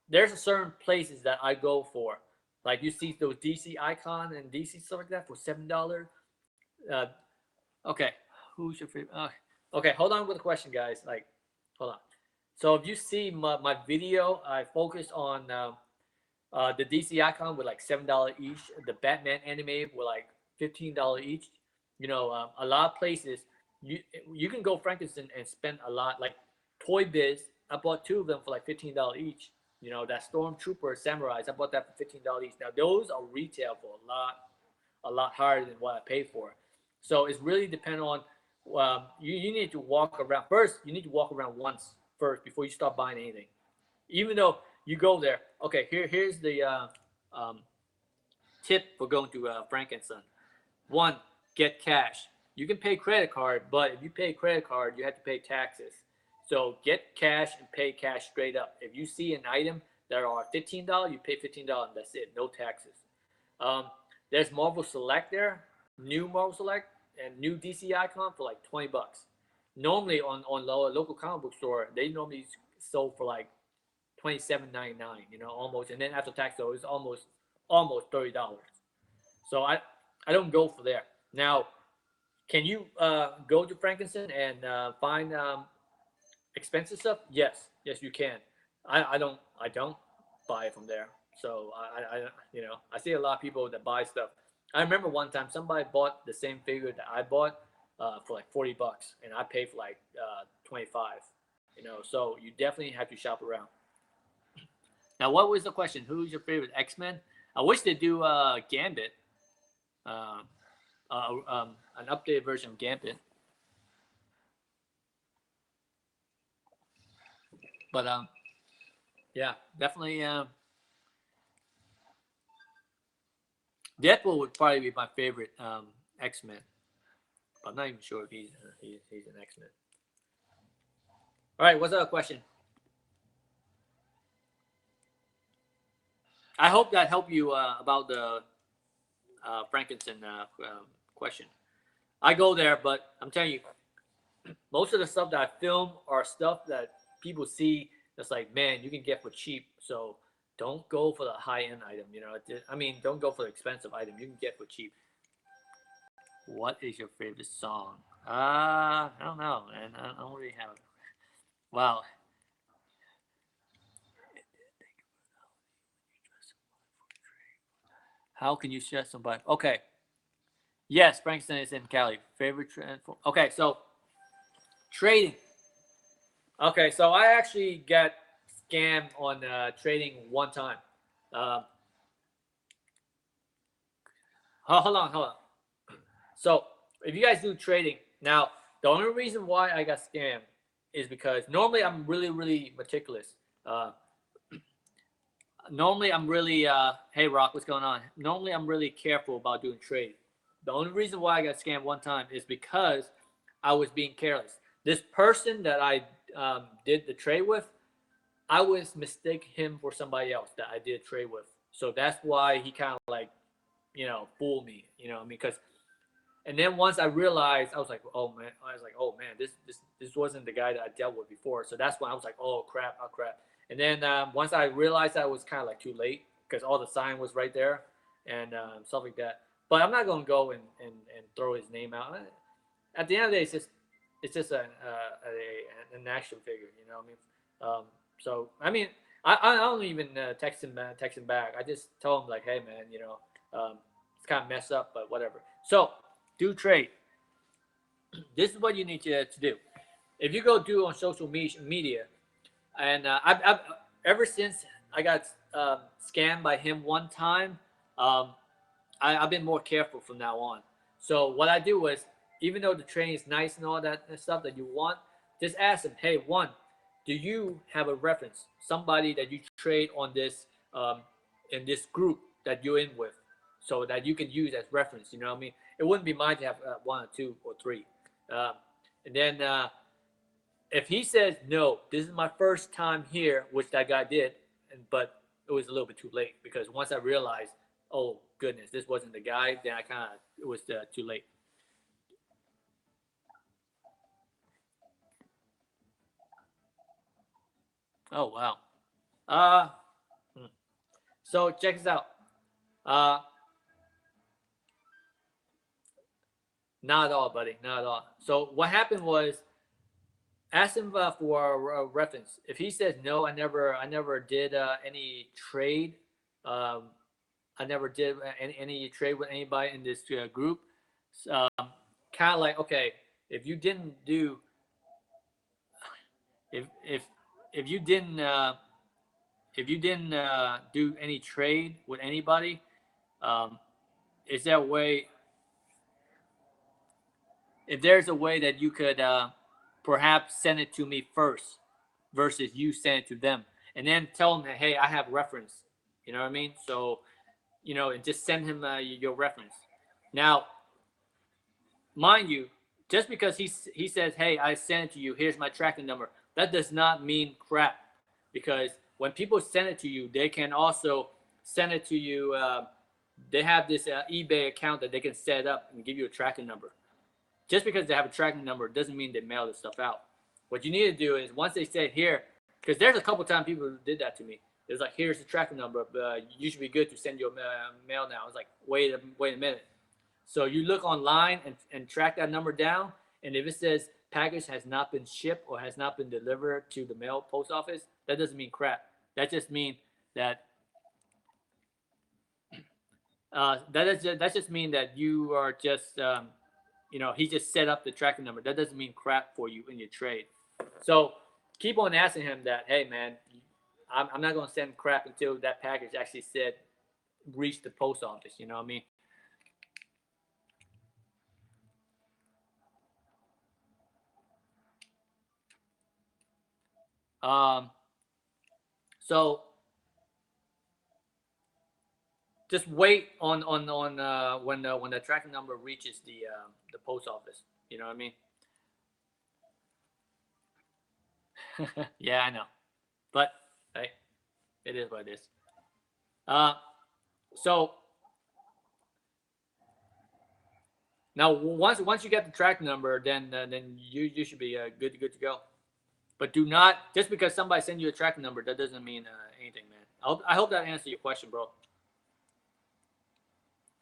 There's a certain places that I go for. Like you see those DC icon and DC stuff like that for $7. Uh, okay, who's your favorite? Okay, hold on with the question, guys. Like, hold on. So if you see my video, I focus on the DC icon with like $7 each. The Batman anime with like $15 each. You know, a lot of places you can go Frankenstein and spend a lot. Like Toy Biz, I bought two of them for like $15 each. You know, that Stormtrooper Samurais, I bought that for $15 each. Now those are retail for a lot higher than what I paid for. So it's really dependent on you need to walk around first. You need to walk around once first before you start buying anything. Even though you go there, okay. Here's the um, tip for going to Frankenstein. One, get cash. You can pay credit card, but if you pay credit card, you have to pay taxes. So get cash and pay cash straight up. If you see an item that are $15, you pay $15 and that's it, no taxes. Um, there's Marvel Select there, new Marvel Select and new DC icon for like $20. Normally on local comic book store, they normally sold for like 27.99. You know, almost, and then after tax though, it's almost $30. So I don't go for there. Now, can you go to Frankenstein and find expensive stuff? Yes, you can. I don't buy it from there. So I see a lot of people that buy stuff. I remember one time somebody bought the same figure that I bought for like $40, and I paid for like 25. You know, so you definitely have to shop around. Now, what was the question? Who's your favorite X-Men? I wish they do Gambit, uh, an updated version of Gambit. But yeah, definitely. Deadpool would probably be my favorite X-Men. But I'm not even sure if he's an X-Men. All right, what's the question? I hope that helped you about the Frankenstein question. I go there, but I'm telling you, most of the stuff that I film are stuff that people see that's like, man, you can get for cheap. So don't go for the high end item. You know, I mean, don't go for the expensive item. You can get for cheap. What is your favorite song? I don't know, man. I don't really have. Wow. How can you share somebody? Okay. Yes, Frankston is in Cali. Favorite trend. Okay, so trading. Okay, so I actually got scammed on trading one time. Uh, hold on. So if you guys do trading now, the only reason why I got scammed is because normally I'm really, really meticulous. Normally I'm really, hey Rock, what's going on? Normally I'm really careful about doing trade. The only reason why I got scammed one time is because I was being careless. This person that I did the trade with, I was mistake him for somebody else that I did trade with. So that's why he kind of like fool me. You know what I mean? Because and then once I realized, I was like, oh man, this wasn't the guy that I dealt with before. So that's when I was like, oh crap, oh crap. And then once I realized that, it was kind of like too late because all the sign was right there and stuff like that. But I'm not gonna go and throw his name out. At the end of the day, it's just an action figure. You know what I mean? So I mean, I don't even text him back. I just tell him like, hey man, it's kind of messed up, but whatever. So do trade. This is what you need to do. If you go do on social media, and I've ever since I got scammed by him one time, um, I've been more careful from now on. So what I do is, even though the training is nice and all that stuff that you want, just ask him, hey, one, do you have a reference, somebody that you trade on this in this group that you're in with, so that you can use as reference? You know what I mean? It wouldn't be mine to have one or two or three. Um, and then if he says no, this is my first time here, which that guy did, but it was a little bit too late because once I realized, oh goodness, this wasn't the guy, then it was too late. Oh wow. Uh, hmm. So check this out. Uh, Not at all, buddy. Not at all. So what happened was, ask him for a reference. If he says no, I never did any trade. Um, I never did any trade with anybody in this group. Um, Kind of like, okay, if you didn't do if if you didn't do any trade with anybody, um, is there a way? If there's a way that you could perhaps send it to me first versus you send it to them, and then tell them, hey, I have reference. You know what I mean? So and just send him your reference. Now, mind you, just because he says, hey, I sent it to you, here's my tracking number, that does not mean crap, because when people send it to you, they can also send it to you. They have this eBay account that they can set up and give you a tracking number. Just because they have a tracking number doesn't mean they mail this stuff out. What you need to do is, once they say here, because there's a couple times people did that to me. It was like, here's the tracking number. You should be good to send your mail now. I was like, wait a minute. So you look online and track that number down. And if it says package has not been shipped or has not been delivered to the mail post office, that doesn't mean crap. That just means that that just mean that you are just he just set up the tracking number. That doesn't mean crap for you in your trade. So keep on asking him that, hey man, I'm not gonna send crap until that package actually said reach the post office. You know what I mean? Um, so just wait on when the tracking number reaches the post office. You know what I mean? Yeah, I know, but hey, it is what it is. Uh, so now once you get the track number, then you should be good to go. But do not, just because somebody sends you a tracking number, that doesn't mean anything, man. I hope that answers your question, bro.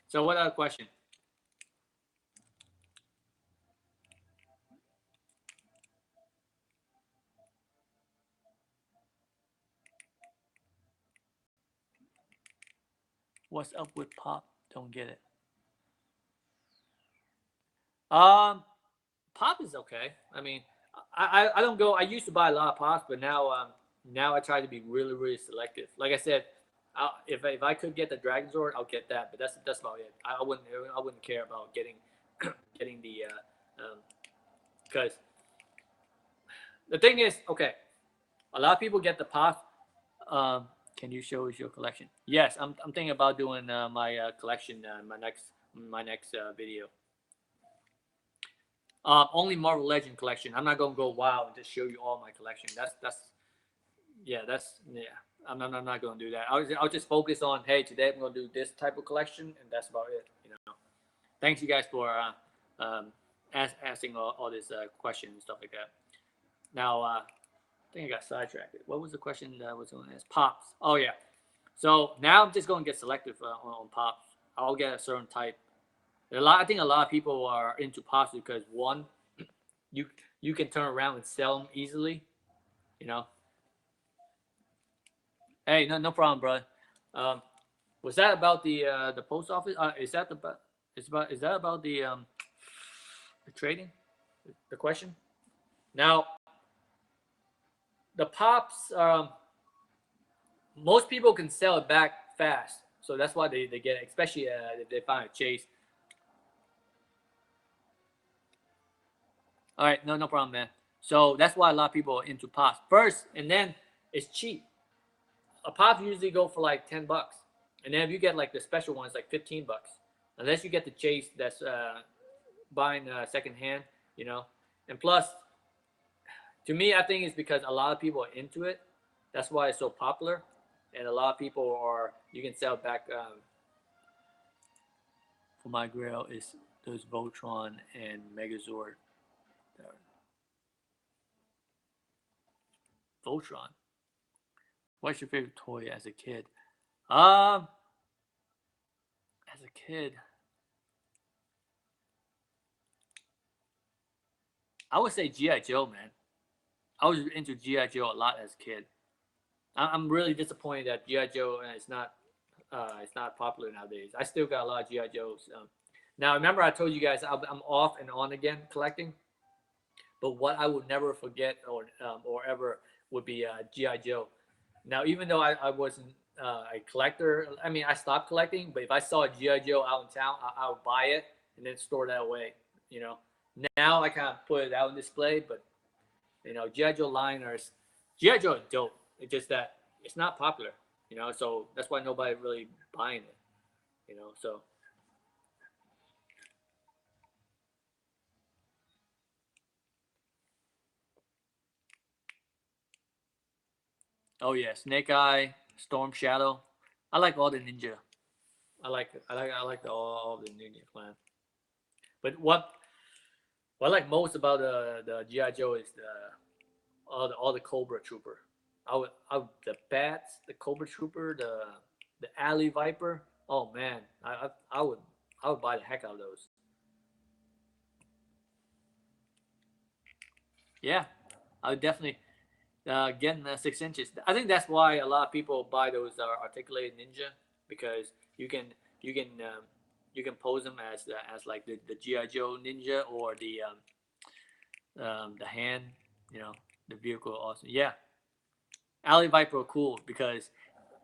So what other question? What's up with pop? Don't get it. Um, Pop is okay. I mean, I don't go. I used to buy a lot of pops, but now I try to be really selective. Like I said, if I could get the Dragon Zord, I'll get that. But that's about it. I wouldn't care about getting getting the because the thing is, okay, a lot of people get the pop. Can you show us your collection? Yes, I'm thinking about doing my collection my next video. Only Marvel Legend collection. I'm not gonna go wild and just show you all my collection. That's yeah, I'm not going to do that. I'll just focus on, hey, today I'm going to do this type of collection, and that's about it. Thanks you guys for asking all these questions and stuff like that. Now, I think I got sidetracked. What was the question that I was going to ask? Pops. Oh yeah. So now I'm just going to get selective on pops. I'll get a certain type. I think a lot of people are into pops because one, you you can turn around and sell them easily. You know. Hey, no problem, bro. Um, was that about the post office? Is that about the trading? The question. Now the pops. Most people can sell it back fast, so that's why they get it, especially if they find a chase. All right, no problem, man. So that's why a lot of people are into pops first, and then it's cheap. A pop usually go for like $10, and then if you get like the special ones, like $15, unless you get the chase that's buying secondhand, you know. And plus, to me, I think it's because a lot of people are into it. That's why it's so popular, and a lot of people are. You can sell back. For my grail is those Voltron and Megazord. Voltron. What's your favorite toy as a kid? Um, as a kid, I would say GI Joe, man. I was into GI Joe a lot as a kid. I'm really disappointed that GI Joe it's not popular nowadays. I still got a lot of GI Joes. Now, remember I told you guys I'm off and on again collecting, but what I would never forget or ever would be GI Joe. Now, even though I wasn't a collector, I mean I stopped collecting, but if I saw a GI Joe out in town, I would buy it and then store that away. You know, now I kind of put it out on display, but GI Joe liners, GI Joe is dope. It's just that it's not popular. So that's why nobody really buying it. So oh yeah, Snake Eye, Storm Shadow. I like all the ninja. I like all the ninja clan. But what I like most about the GI Joe is all the Cobra Trooper. The bats, the Cobra Trooper, the Alley Viper. Oh man, I would buy the heck out of those. Yeah, I would definitely get the 6 inches. I think that's why a lot of people buy those articulated ninja because you can pose them as like the GI Joe ninja or the hand, you know, the vehicle also. Yeah, Alley Viper cool because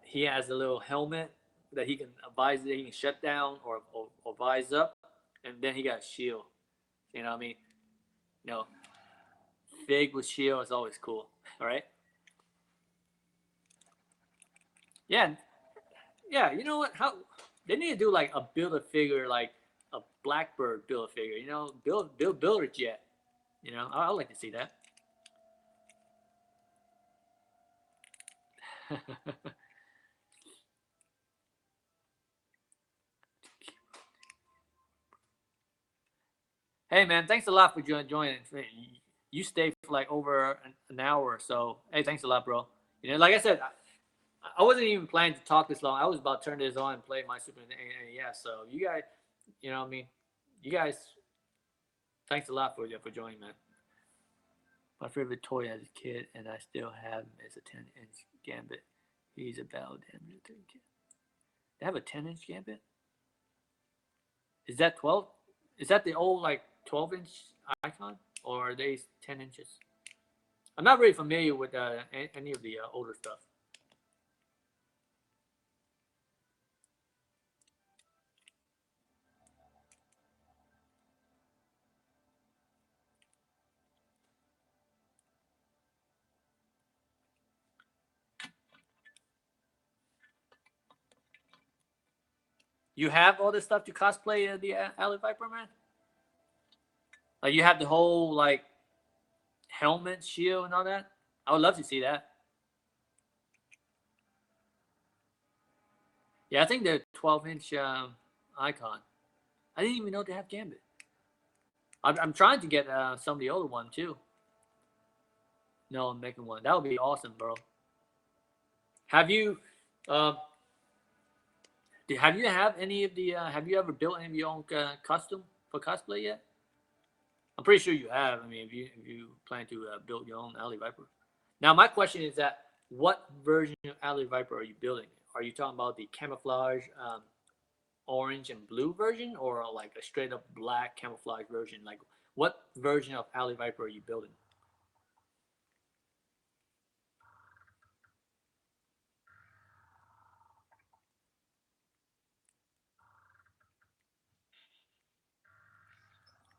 he has a little helmet that he can vise that he can shut down or vise up, and then he got a shield. You know what I mean? You know, big with shield is always cool. All right. Yeah, yeah. You know what? How they need to do like a build a figure, like a Blackbird build a figure. Build a jet. I like to see that. Hey man, thanks a lot for joining. You stayed for like over an hour or so. Hey, thanks a lot, bro. Like I said, I wasn't even planning to talk this long. I was about to turn this on and play my Super NES. So you guys, I mean, you guys, thanks a lot for joining, man. My favorite toy as a kid, and I still have him, is a 10-inch Gambit. He's a battle damage. They have a 10-inch Gambit. Is that 12? Is that the old like 12-inch icon, or are they 10 inches? I'm not really familiar with any of the older stuff. You have all this stuff to cosplay the Alley Viper, man. Like you have the whole like helmet, shield, and all that. I would love to see that. Yeah, I think the 12-inch icon. I didn't even know they have Gambit. I'm trying to get some of the older one too. No, I'm making one. That would be awesome, bro. Have you, um, have you have any of the? Have you ever built any of your own custom for cosplay yet? I'm pretty sure you have. I mean, if you plan to build your own Alley Viper. Now, my question is that what version of Alley Viper are you building? Are you talking about the camouflage orange and blue version, or like a straight up black camouflage version? Like, what version of Alley Viper are you building?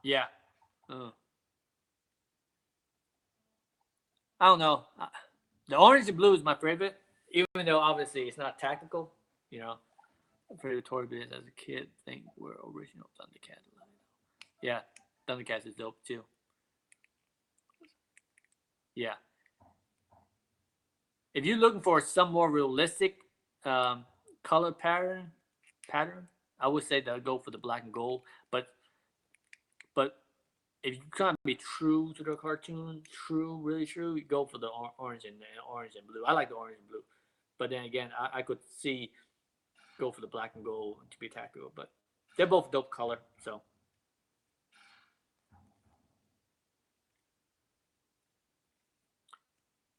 Yeah. Uh, I don't know. The orange and blue is my favorite, even though obviously it's not tactical. You know, favorite toy biz as a kid think were original Thundercats. Yeah, Thundercats is dope too. Yeah, if you're looking for some more realistic um, color pattern, I would say that go for the black and gold. But if you kind of be true to the cartoon, really true, you go for the orange and blue. I like the orange and blue, but then again, I could see go for the black and gold to be tactical. But they're both dope color. So,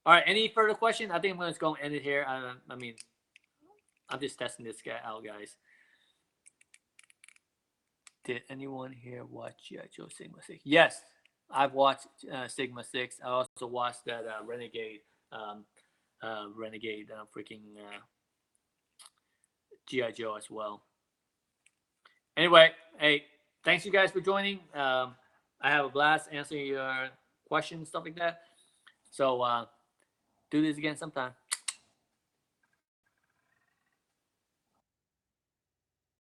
all right. Any further question? I think I'm just going to end it here. I mean, I'm just testing this guy out, guys. Did anyone here watch G.I. Joe Sigma 6? Yes, I've watched Sigma 6. I also watched that um, Renegade freaking G.I. Joe as well. Anyway, hey, thanks you guys for joining. I have a blast answering your questions, stuff like that. So do this again sometime.